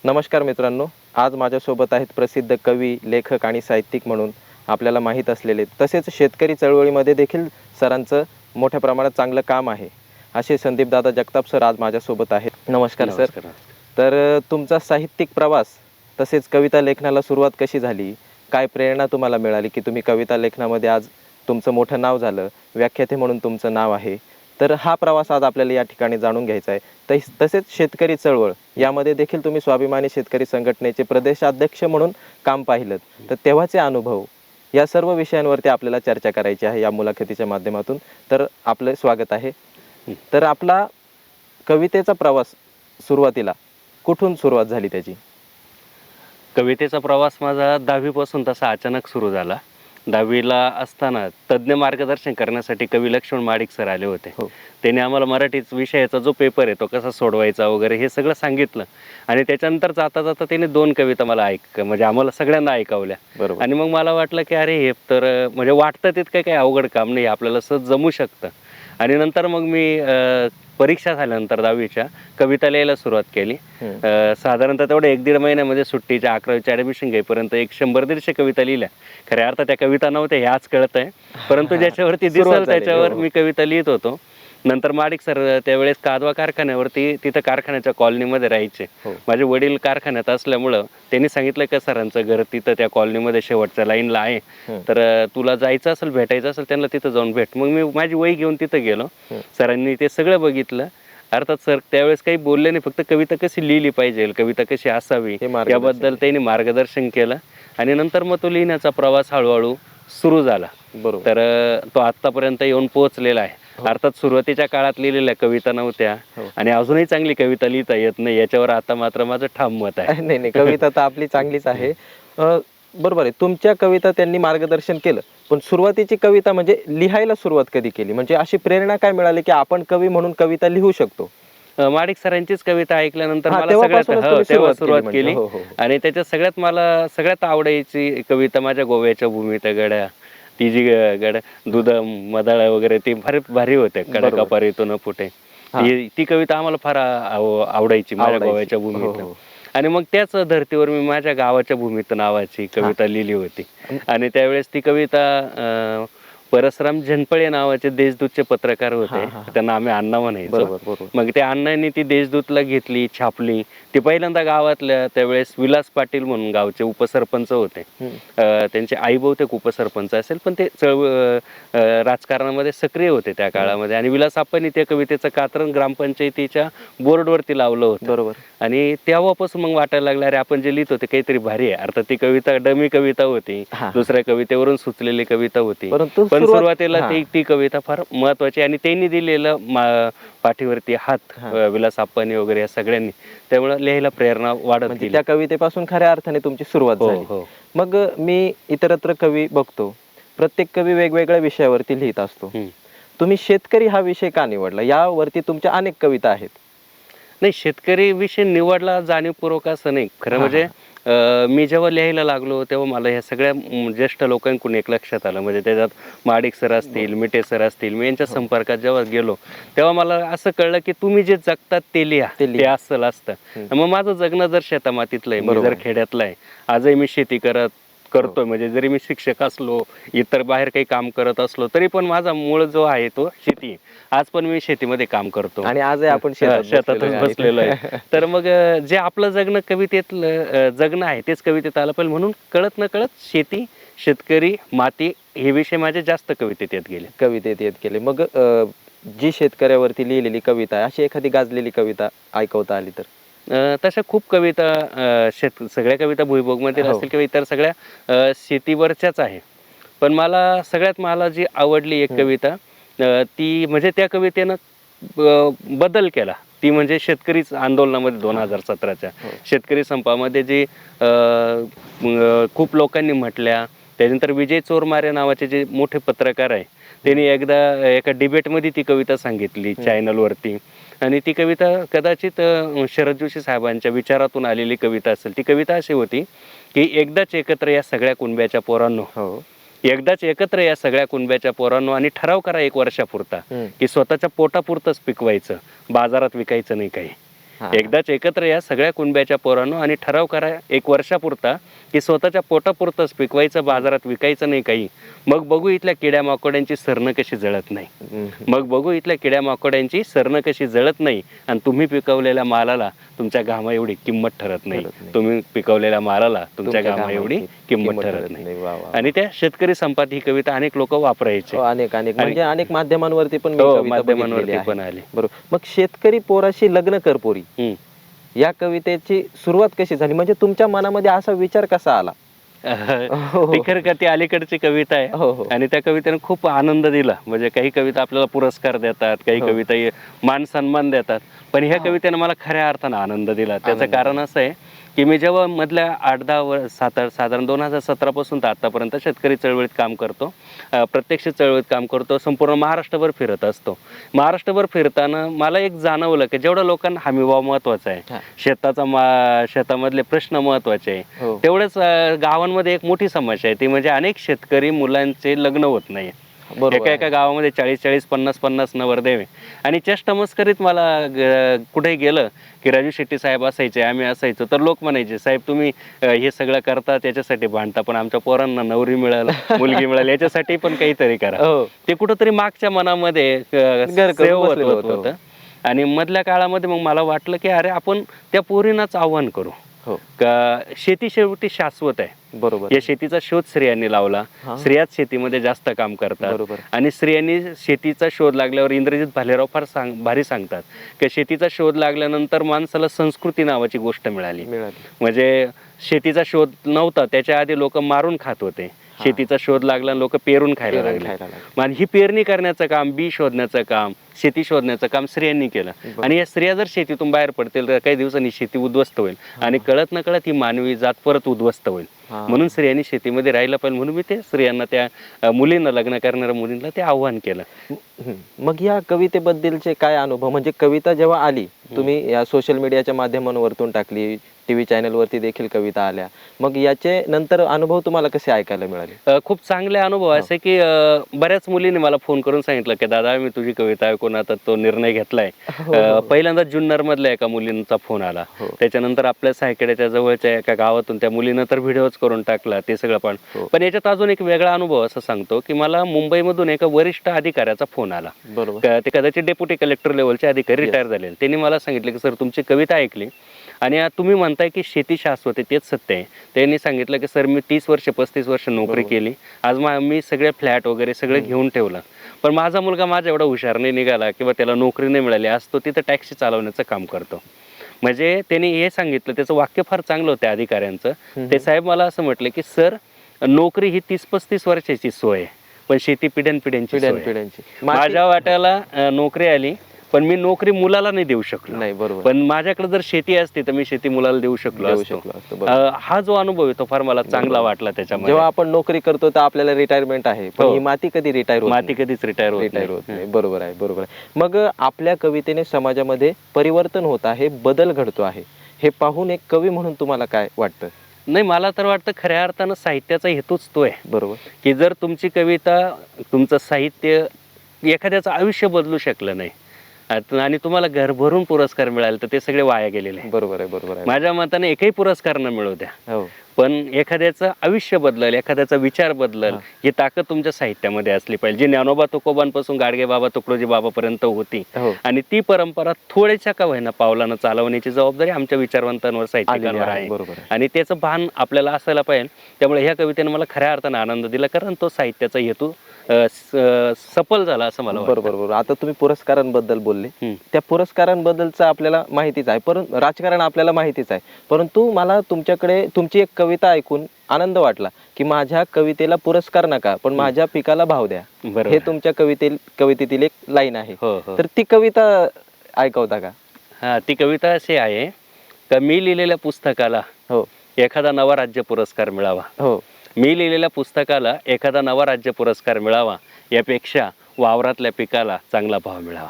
नमस्कार मित्रांनो, आज माझ्यासोबत आहेत प्रसिद्ध कवी, लेखक आणि साहित्यिक म्हणून आपल्याला माहीत असलेले, तसेच शेतकरी चळवळीमध्ये देखील सरांचं मोठ्या प्रमाणात चांगलं काम आहे, असे संदीपदादा जगताप सर आज माझ्यासोबत आहेत. नमस्कार सर. नमस्कार. तर तुमचा साहित्यिक प्रवास तसेच कविता लेखनाला सुरुवात कशी झाली, काय प्रेरणा तुम्हाला मिळाली की तुम्ही कविता लेखनामध्ये आज तुमचं मोठं नाव झालं, व्याख्याते म्हणून तुमचं नाव आहे. तर हा प्रवास आज आपल्याला या ठिकाणी जाणून घ्यायचा आहे. तसेच शेतकरी चळवळ यामध्ये देखील तुम्ही स्वाभिमानी शेतकरी संघटनेचे प्रदेशाध्यक्ष म्हणून काम पाहिलं, तर तेव्हाचे अनुभव या सर्व विषयांवरती आपल्याला चर्चा करायची आहे या मुलाखतीच्या माध्यमातून. तर आपलं स्वागत आहे. तर आपला कवितेचा प्रवास सुरुवातीला कुठून सुरुवात झाली त्याची? कवितेचा प्रवास माझा 10वी पासून तसा अचानक सुरू झाला. 10वीला असताना तज्ज्ञ मार्गदर्शन करण्यासाठी कवी लक्ष्मण माडिक सर आले होते. त्यांनी आम्हाला मराठीच विषयाचा जो पेपर आहे तो कसा सोडवायचा वगैरे हे सगळं सांगितलं. आणि त्याच्यानंतर जाता जाता त्यांनी 2 कविता मला म्हणजे आम्हाला सगळ्यांना ऐकवल्या. बरोबर. आणि मग मला वाटलं की अरे हे तर म्हणजे वाटतं तितकं काही अवघड काम नाही, आपल्याला सहज जमू शकतं. आणि नंतर मग मी परीक्षा झाल्यानंतर 10वीच्या कविता लिहायला सुरुवात केली. साधारणतः तेवढ्या 1-1.5 महिन्यामध्ये सुट्टीच्या 11वीच्या ॲडमिशन घेईपर्यंत एक 100-150 कविता लिहिल्या. खऱ्या अर्थात त्या कविता नव्हत्या हे आज कळत आहे, परंतु ज्याच्यावरती दिसल त्याच्यावर मी कविता लिहित होतो. नंतर माडिक सर त्यावेळेस कादवा कारखान्यावरती तिथं कारखान्याच्या कॉलनीमध्ये राहायचे. माझे वडील कारखान्यात असल्यामुळं त्यांनी सांगितलं का सरांचं घर तिथं त्या कॉलनीमध्ये शेवटच्या लाईनला आहे, तर तुला जायचं असेल भेटायचं असेल त्यांना तिथं जाऊन भेट. मग मी माझी वही घेऊन तिथं गेलो. सरांनी ते सगळं बघितलं. अर्थात सर त्यावेळेस काही बोलले नाही, फक्त कविता कशी लिहिली पाहिजे, कविता कशी असावी याबद्दल त्यांनी मार्गदर्शन केलं. आणि नंतर मग तो लिहिण्याचा प्रवास हळूहळू सुरू झाला. बरोबर. तर तो आतापर्यंत येऊन पोहोचलेला आहे. अर्थात सुरुवातीच्या काळात लिहिलेल्या कविता नव्हत्या आणि अजूनही चांगली कविता लिहिता येत नाही याच्यावर आता मात्र माझं ठाम मत आहे. नाही, कविता तर आपली चांगलीच आहे. बरोबर आहे, तुमच्या कविता त्यांनी मार्गदर्शन केलं, पण सुरुवातीची कविता म्हणजे लिहायला सुरुवात कधी केली, म्हणजे अशी प्रेरणा काय मिळाली की आपण कवी म्हणून कविता लिहू शकतो? माडिक सरांचीच कविता ऐकल्यानंतर मला तेव्हा सुरुवात केली. आणि त्याच्यात सगळ्यात मला सगळ्यात आवडायची कविता माझ्या गोव्याच्या भूमीत गड्या, ती जी गड दूध मदाळ वगैरे ती भारी भारी होते. कडा कपारीतून फुटे, ती कविता आम्हाला फार आवडायची माझ्या गोव्याच्या भूमीत. आणि मग त्याच धर्तीवर मी माझ्या गावाच्या भूमीत नावाची कविता लिहिली होती. आणि त्यावेळेस ती कविता परसराम झनपळे नावाचे देशदूतचे पत्रकार होते, त्यांना आम्ही अण्णा म्हणायचो. मग त्या अण्णांनी ती देशदूतला घेतली, छापली. ती पहिल्यांदा गावातल्या त्यावेळेस विलास पाटील म्हणून गावचे उपसरपंच होते. त्यांचे आई बहुतेक उपसरपंच असेल, पण ते राजकारणामध्ये सक्रिय होते त्या काळामध्ये. आणि विलास आप्पांनी त्या कवितेचं कात्रण ग्रामपंचायतीच्या बोर्डवरती लावलं होतं. बरोबर. आणि तेव्हापासून मग वाटायला लागलं अरे आपण जे लिहित होते काहीतरी भारी आहे. अर्थात ती कविता डमी कविता होती, दुसऱ्या कवितेवरून सुचलेली कविता होती, पण सुरुवातीला ती कविता फार महत्वाची. आणि त्यांनी दिलेलं पाठीवरती हात विलास आप्पांनी वगैरे या सगळ्यांनी, त्यामुळे लिहायला प्रेरणा वाढत गेली. त्या कवितेपासून खऱ्या अर्थाने तुमची सुरुवात झाली. मग मी इतरत्र कवी बघतो, प्रत्येक कवी वेगवेगळ्या विषयावरती लिहित असतो. तुम्ही शेतकरी हा विषय का निवडला? यावरती तुमच्या अनेक कविता आहेत. नाही, शेतकरी विषय निवडला जाणीवपूर्वक असं नाही. खरं म्हणजे मी जेव्हा लिहायला लागलो तेव्हा मला ह्या सगळ्या ज्येष्ठ लोकांकडून एक लक्षात आलं, म्हणजे त्याच्यात माडिक सर असतील, मिटे सर असतील, मी यांच्या संपर्कात जेव्हा गेलो तेव्हा मला असं कळलं की तुम्ही जे जगतात ते लिहा, ते असं असतं. मग माझं जगणं जर शेतामातीतलं आहे, मी जर खेड्यातलं आहे, आजही मी शेती करतोय, म्हणजे जरी मी शिक्षक असलो, इतर बाहेर काही काम करत असलो, तरी पण माझा मूळ जो आहे तो शेती. आज पण मी शेतीमध्ये काम करतो आणि आज आपण शेतातच बसलेलो आहे. तर मग जे आपलं जगणं कवितेतलं जगणं आहे तेच कवितेत आलं पाहिजे, म्हणून कळत न कळत शेती, शेतकरी, माती हे विषय माझे जास्त कवितेत येत गेले. मग जी शेतकऱ्यावरती लिहिलेली कविता आहे, अशी एखादी गाजलेली कविता ऐकवता आली तर? तशा खूप कविता सगळ्या कविता भुईभोगमध्ये असतील किंवा इतर सगळ्या शेतीवरच्याच आहे. पण मला जी आवडली एक कविता, ती म्हणजे त्या कवितेनं बदल केला. ती म्हणजे शेतकरीच आंदोलनामध्ये 2017च्या शेतकरी संपामध्ये जी खूप लोकांनी म्हटल्या. त्यानंतर विजय चोरमारे नावाचे जे मोठे पत्रकार आहे, त्यांनी एकदा एका डिबेटमध्ये ती कविता सांगितली चॅनलवरती. आणि ती कविता कदाचित शरद जोशी साहेबांच्या विचारातून आलेली कविता असेल. ती कविता अशी होती की एकदाच एकत्र या सगळ्या कुणब्याच्या पोरांनो, एकदाच एकत्र या सगळ्या कुणब्याच्या पोरांनो, आणि ठराव करा 1 वर्षापुरता की स्वतःच्या पोटापुरतंच पिकवायचं, बाजारात विकायचं नाही काही. हा. एकदाच एकत्र या सगळ्या कुणब्याच्या पोरांनो आणि ठराव करा 1 वर्षापुरता की स्वतःच्या पोटापुरतंच पिकवायचं, बाजारात विकायचं नाही काही. मग बघू इथल्या किड्या माकोड्यांची सरणं कशी जळत नाही. मग बघू इथल्या किड्या माकोड्यांची सरणं कशी जळत नाही आणि तुम्ही पिकवलेल्या मालाला तुमच्या घामा एवढी किंमत ठरत नाही. तुम्ही पिकवलेल्या मालाला तुमच्या घामा एवढी किंमत ठरत नाही. वा, वा. आणि त्या शेतकरी संपात ही कविता अनेक लोक वापरायचे. अनेक म्हणजे अनेक माध्यमांवरती पण मी हो, कविता माध्यमांवरती बघितलेली आहे. पण आली. बरोबर. मग शेतकरी पोराशी लग्न कर पोरी हम्म. या कवितेची सुरुवात कशी झाली, म्हणजे तुमच्या मनामध्ये असा विचार कसा आला? ती खरं का ती अलीकडची कविता आहे. हो, हो. आणि त्या कवितेने खूप आनंद दिला. म्हणजे काही कविता आपल्याला पुरस्कार देतात, काही हो. कविता मान सन्मान देतात, पण ह्या कवितेने मला खऱ्या अर्थानं आनंद दिला. त्याचं कारण असं आहे की मी जेव्हा मधल्या 8-10 वर्ष साधारण 2017 पासून तर आतापर्यंत शेतकरी चळवळीत काम करतो, प्रत्यक्ष चळवळीत काम करतो, संपूर्ण महाराष्ट्रभर फिरत असतो. महाराष्ट्रभर फिरताना मला एक जाणवलं की जेवढ्या लोकांना हमीभाव महत्वाचा आहे, शेतामधले प्रश्न महत्वाचे आहे, हो. तेवढेच गावांमध्ये एक मोठी समस्या आहे, ती म्हणजे अनेक शेतकरी मुलांचे लग्न होत नाही. बरोबर एका गावामध्ये 40-40, 50-50 नवरदेव आहे. आणि चेष्टामस्करीत मला कुठे गेलं की राजू शेट्टी साहेब असायचे, आम्ही असायचो, तर लोक म्हणायचे साहेब तुम्ही हे सगळं करता त्याच्यासाठी भांडता, पण आमच्या पोरांना नवरी मिळाल, मुलगी मिळाल याच्यासाठी पण काहीतरी करा. हो. ते कुठंतरी मागच्या मनामध्ये होतं. आणि मधल्या काळामध्ये मग मला वाटलं की अरे आपण त्या पोरींनाच आव्हान करू. हो. का शेती शेवटी शाश्वत आहे. बरोबर. या शेतीचा शोध स्त्रियांनी लावला. स्त्रियाच शेतीमध्ये जास्त काम करतात. बरोबर. आणि स्त्रियांनी शेतीचा शोध लागल्यावर इंद्रजित भालेराव भारी सांगतात की शेतीचा शोध लागल्यानंतर माणसाला संस्कृती नावाची गोष्ट मिळाली. म्हणजे शेतीचा शोध नव्हता त्याच्या आधी लोक मारून खात होते, शेतीचा शोध लागला लोक पेरून खायला लागले. आणि ही पेरणी करण्याचं काम, बी शोधण्याचं काम, शेती शोधण्याचं काम स्त्रियांनी केलं. आणि या स्त्रिया जर शेतीतून बाहेर पडतील तर काही दिवसांनी शेती उद्ध्वस्त होईल आणि कळत न कळत ही मानवी जात परत उद्ध्वस्त होईल. म्हणून स्त्रियांनी शेतीमध्ये राहिलं पाहिजे, म्हणून मी ते स्त्रियांना, त्या मुलींना, लग्न करणाऱ्या मुलींना ते आव्हान केलं. मग या कवितेबद्दलचे काय अनुभव, म्हणजे कविता जेव्हा आली, तुम्ही या सोशल मीडियाच्या माध्यमांवरतून टाकली, टीव्ही चॅनल वरती देखील कविता आल्या, मग याचे नंतर अनुभव तुम्हाला कसे ऐकायला मिळाले? खूप चांगले अनुभव असे की बऱ्याच मुलींनी मला फोन करून सांगितलं की दादा मी तुझी कविता ऐकून आता तो निर्णय घेतलाय. पहिल्यांदा जुन्नर मधल्या एका मुलींचा फोन आला, त्याच्यानंतर आपल्या सायखेड्याच्या जवळच्या एका गावातून त्या मुलीनं तर व्हिडिओच करून टाकला, ते सगळं. पण याच्यात अजून एक वेगळा अनुभव असं सांगतो की मला मुंबईमधून एका वरिष्ठ अधिकाऱ्याचा फोन आला. ते कदाचित डेप्युटी कलेक्टर लेवलचे अधिकारी रिटायर झालेले. त्यांनी मला सांगितलं की सर तुमची कविता ऐकली आणि तुम्ही म्हणताय की शेती शाश्वत आहे, तेच सत्य आहे. त्यांनी सांगितलं की सर मी 30 वर्ष 35 वर्ष नोकरी केली, आज मी सगळे फ्लॅट वगैरे सगळं घेऊन ठेवलं, पण माझा मुलगा माझा एवढा हुशार नाही निघाला किंवा त्याला नोकरी नाही मिळाली, आज तो तिथं टॅक्सी चालवण्याचं काम करतो. म्हणजे त्यांनी हे सांगितलं, त्याचं वाक्य फार चांगलं होतं अधिकाऱ्यांचं. ते साहेब मला असं म्हटलं की सर नोकरी ही 30-35 वर्षाची सोय आहे, पण शेती पिढ्यानपिढ्यांची. माझ्या वाट्याला नोकरी आली पण मी नोकरी मुलाला नाही देऊ शकलो. नाही, बरोबर. पण माझ्याकडे जर शेती असती तर मी शेती मुलाला देऊ शकलो असतो. हा जो अनुभव आहे तो फार मला चांगला वाटला त्याच्यामध्ये. जेव्हा आपण नोकरी करतो तर आपल्याला रिटायरमेंट आहे, पण ही माती कधी रिटायर माती कधीच रिटायर होत नाही. बरोबर आहे. मग आपल्या कवितेने समाजामध्ये परिवर्तन होत आहे, बदल घडतो आहे, हे पाहून एक कवी म्हणून तुम्हाला काय वाटतं? नाही, मला तर वाटतं खऱ्या अर्थानं साहित्याचा हेतूच तो आहे. बरोबर. की जर तुमची कविता, तुमचं साहित्य एखाद्याचं आयुष्य बदलू शकलं नाही आणि तुम्हाला घरभरून पुरस्कार मिळाले तर ते सगळे वाया गेलेले. बरोबर आहे. माझ्या मताने एकही पुरस्कार न मिळू द्या, पण एखाद्याचं आयुष्य बदलल, एखाद्याचा विचार बदलल, ही ताकद तुमच्या साहित्यामध्ये असली पाहिजे. जी ज्ञानोबा तुकोबांपासून गाडगे बाबा, तुकडोजी बाबापर्यंत होती, आणि ती परंपरा थोड्याशा का होईना पावलानं चालवण्याची जबाबदारी आमच्या विचारवंतांवर, साहित्यिकांवर आहे. आणि त्याचं भान आपल्याला असायला पाहिजे. त्यामुळे ह्या कवितेने मला खऱ्या अर्थानं आनंद दिला, कारण तो साहित्याचा हेतू सफल झाला असं मला वाटतं. बरोबर. आता तुम्ही पुरस्कारांबद्दल बोलले, त्या पुरस्कारांबद्दलचं आपल्याला माहितीच आहे, परंतु राजकारण आपल्याला माहितीच आहे, परंतु मला तुमच्याकडे तुमची एक कविता ऐकून आनंद वाटला की माझ्या कवितेला पुरस्कार नका, पण माझ्या पिकाला भाव द्या. हे तुमच्या कवितेतील एक लाईन आहे. तर ती कविता ऐकवता का? हा, ती कविता अशी आहे का मी लिहिलेल्या पुस्तकाला एखादा नवा राज्य पुरस्कार मिळावा. मी लिहिलेल्या पुस्तकाला एखादा नवा राज्य पुरस्कार मिळावा यापेक्षा वावरातल्या पिकाला चांगला भाव मिळावा.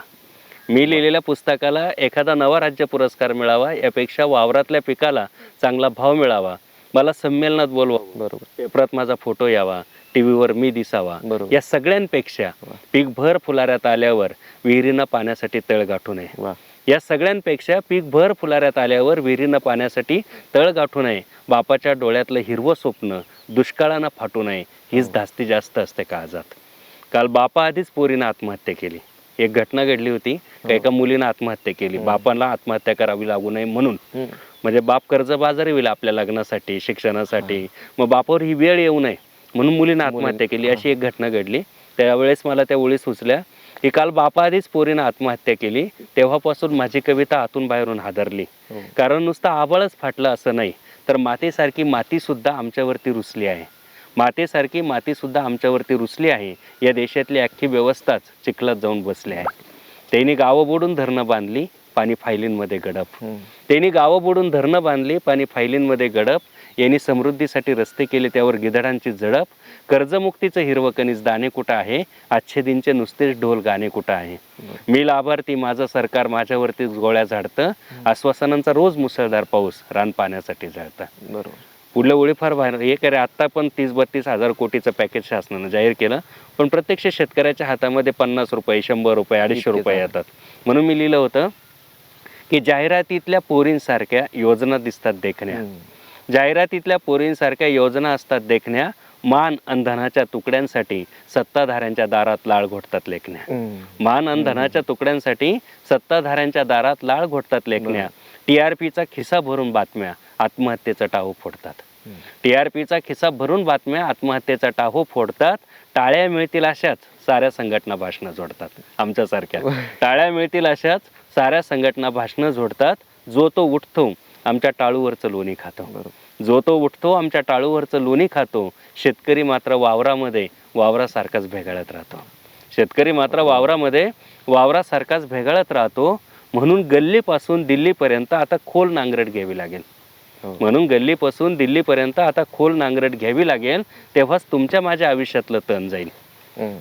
मी लिहिलेल्या पुस्तकाला एखादा नवा राज्य पुरस्कार मिळावा यापेक्षा वावरातल्या पिकाला चांगला भाव मिळावा. मला संमेलनात बोलवावं, पेपरात माझा फोटो यावा, टीव्हीवर मी दिसावा. या सगळ्यांपेक्षा पीक भर फुलाऱ्यात आल्यावर विहिरीनं पाण्यासाठी तळ गाठू नये. या सगळ्यांपेक्षा पीक भर फुलाऱ्यात आल्यावर विहिरीनं पाण्यासाठी तळ गाठू नये, बापाच्या डोळ्यातलं हिरवं स्वप्न दुष्काळानं फाटू नये, हीच धास्ती जास्त असते काळजात. काल बापा आधीच पोरीनं आत्महत्या केली. एक घटना घडली होती का एका मुलीनं आत्महत्या केली, बापाला आत्महत्या करावी लागू नये म्हणून. म्हणजे बाप कर्जबाजारी होईल आपल्या लग्नासाठी, शिक्षणासाठी, मग बापावर ही वेळ येऊ नये म्हणून मुलीनं आत्महत्या केली, अशी एक घटना घडली. त्यावेळेस मला त्या ओळी सुचल्या की काल बापा आधीच पोरीनं आत्महत्या केली, तेव्हापासून माझी कविता आतून बाहेरून हादरली. कारण नुसतं आभाळच फाटलं असं नाही, तर मातेसारखी माती सुद्धा आमच्यावरती रुसली आहे. मातेसारखी माती सुद्धा आमच्यावरती रुसली आहे. या देशातली अख्खी व्यवस्थाच चिखलात जाऊन बसली आहे. त्यांनी गावं बुडून धरणं बांधली, पाणी फायलींमध्ये गडप. त्यांनी गावं बुडून धरणं बांधली, पाणी फायलींमध्ये गडप. यांनी समृद्धीसाठी रस्ते केले, त्यावर गिधडांची झडप. कर्जमुक्तीचं हिरवं कणीस दाणे कुठं आहे, आजचे दिनचे नुसतेच ढोल गाणे कुठं आहे. मी लाभार्थी, माझं सरकार माझ्यावरती गोळ्या झाडतं. आश्वासनांचा रोज मुसळधार पाऊस रान पाण्यासाठी जळतं. बरोबर. पुढलं ओळी फार बाहेर एक आहे. आत्ता पण 30-32 हजार कोटीचं पॅकेज शासनानं जाहीर केलं, पण प्रत्यक्ष शेतकऱ्याच्या हातामध्ये 50 रुपये, 100 रुपये, 250 रुपये येतात. म्हणून मी लिहिलं होतं की जाहिरातीतल्या पोरींसारख्या योजना दिसतात देखण्या, जाहिरातीतल्या पोरींसारख्या योजना असतात देखण्या. मान अंधनाच्या तुकड्यांसाठी सत्ताधाऱ्यांच्या दारात लाळ घोटतात लेखण्या. मान अंधनाच्या तुकड्यांसाठी सत्ताधाऱ्यांच्या दारात लाळ घोटतात लेखण्या. TRPचा खिसा भरून बातम्या आत्महत्येचा टाहो फोडतात. TRPचा खिसा भरून बातम्या आत्महत्येचा टाहो फोडतात. टाळ्या मिळतील अशाच साऱ्या संघटना भाषणं जोडतात. आमच्यासारख्या टाळ्या मिळतील अशाच साऱ्या संघटना भाषणं जोडतात. जो तो उठतो आमच्या टाळूवरचं लोणी खातो, जो तो उठतो आमच्या टाळूवरचं लोणी खातो. शेतकरी मात्र वावरामध्ये वावरासारखाच भेगाळत राहतो. शेतकरी मात्र वावरामध्ये वावरासारखाच भेगाळत राहतो. म्हणून गल्लीपासून दिल्लीपर्यंत आता खोल नांगरट घ्यावी लागेल. म्हणून गल्लीपासून दिल्लीपर्यंत आता खोल नांगरट घ्यावी लागेल. तेव्हाच तुमच्या माझ्या आयुष्यातलं तण जाईल,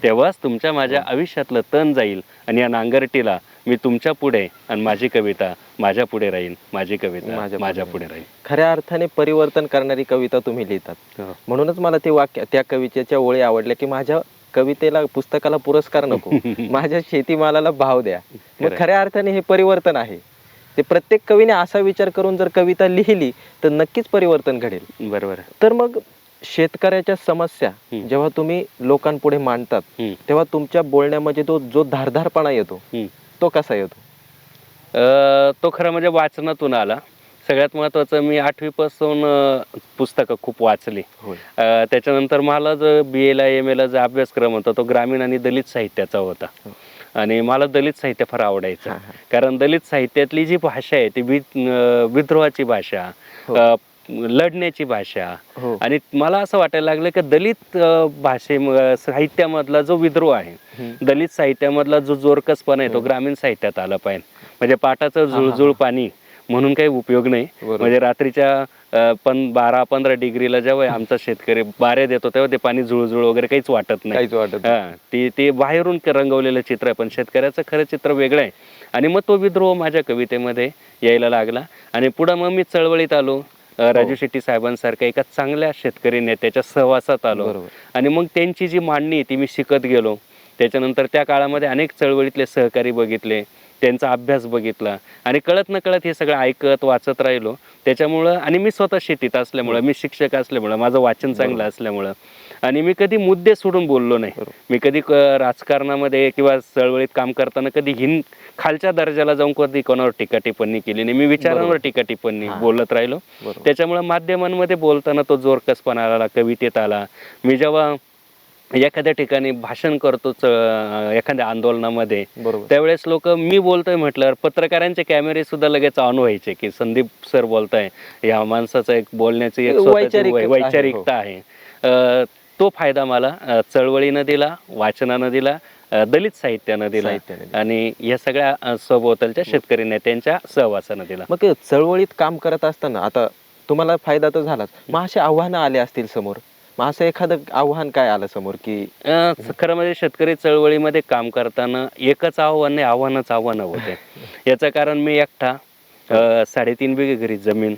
तेव्हाच तुमच्या माझ्या आयुष्यातलं तण जाईल. आणि या नांगरटीला मी तुमच्या पुढे आणि माझी कविता माझ्या पुढे राहील, माझी कविता माझ्या पुढे राहील. खऱ्या अर्थाने परिवर्तन करणारी कविता तुम्ही लिहितात. म्हणूनच मला ते वाक्य, त्या कवितेच्या ओळी आवडल्या की माझ्या कवितेला, पुस्तकाला पुरस्कार नको, माझ्या शेतीमालाला भाव द्या. मग खऱ्या अर्थाने हे परिवर्तन आहे. ते प्रत्येक कवीने असा विचार करून जर कविता लिहिली तर नक्कीच परिवर्तन घडेल. बरोबर. तर मग शेतकऱ्याच्या समस्या जेव्हा तुम्ही लोकांपुढे मांडतात तेव्हा तुमच्या बोलण्यामध्ये तो जो धारदारपणा येतो तो कसा येतो? तो खरं म्हणजे वाचनातून आला. सगळ्यात महत्त्वाचं, मी 8वी पासून पुस्तकं खूप वाचली. त्याच्यानंतर मला जो BA ला MA ला जो अभ्यासक्रम होता तो ग्रामीण आणि दलित साहित्याचा होता. आणि मला दलित साहित्य फार आवडायचं. कारण दलित साहित्यातली जी भाषा आहे ती विद्रोहाची भाषा, लढण्याची भाषा. आणि मला असं वाटायला लागलं की दलित साहित्यामधला जो विद्रोह आहे, दलित साहित्यामधला जो जोरकसपणा आहे तो ग्रामीण साहित्यात आला पाहिजे. म्हणजे पाटाचं जुळजुळ पाणी म्हणून काही उपयोग नाही. म्हणजे रात्रीच्या 12-15 डिग्रीला जेव्हा आमचा शेतकरी बाऱ्या देतो तेव्हा ते पाणी जुळजुळ वगैरे काहीच वाटत नाही. ते बाहेरून रंगवलेलं चित्र आहे, पण शेतकऱ्याचं खरं चित्र वेगळं आहे. आणि मग तो विद्रोह माझ्या कवितेमध्ये यायला लागला. आणि पुढं मग मी चळवळीत आलो. राजू शेट्टी साहेबांसारख्या एका चांगल्या शेतकरी नेत्याच्या सहवासात आलो. आणि मग त्यांची जी मांडणी ती मी शिकत गेलो. त्याच्यानंतर त्या काळामध्ये अनेक चळवळीतले सहकारी बघितले, त्यांचा अभ्यास बघितला. आणि कळत न कळत हे सगळं ऐकत वाचत राहिलो. त्याच्यामुळं, आणि मी स्वतः शेतीत असल्यामुळं, मी शिक्षक असल्यामुळं, माझं वाचन चांगलं असल्यामुळं, आणि मी कधी मुद्दे सोडून बोललो नाही. मी कधी राजकारणामध्ये किंवा चळवळीत काम करताना कधी खालच्या दर्जाला जाऊन कधी कोणावर टीका टिप्पणी केली नाही. मी विचारांवर टीका टिप्पणी बोलत राहिलो. त्याच्यामुळं माध्यमांमध्ये बोलताना तो जोरकसपणा आला, कवितेत आला. मी जेव्हा एखाद्या ठिकाणी भाषण करतो एखाद्या आंदोलनामध्ये, त्यावेळेस लोक मी बोलतोय म्हटल्यावर पत्रकारांचे कॅमेरे सुद्धा लगेच ऑन व्हायचे की संदीप सर बोलताय, या माणसाचं एक बोलण्याची एक वैचारिकता आहे. तो फायदा मला चळवळीनं दिला, वाचनानं दिला, दलित साहित्यानं दिला, आणि या सगळ्या सभोवतालच्या शेतकरी नेत्यांच्या सहवासानं दिला. मग चळवळीत काम करत असताना आता तुम्हाला फायदा तर झालाच, मग असे आव्हानं आले असतील समोर, मग असं एखादं आव्हान काय आलं समोर? की खरं म्हणजे शेतकरी चळवळीमध्ये काम करताना एकच आव्हान नाही, आव्हानं होते. याचं कारण मी एकटा, 3.5 बिघे घरी जमीन,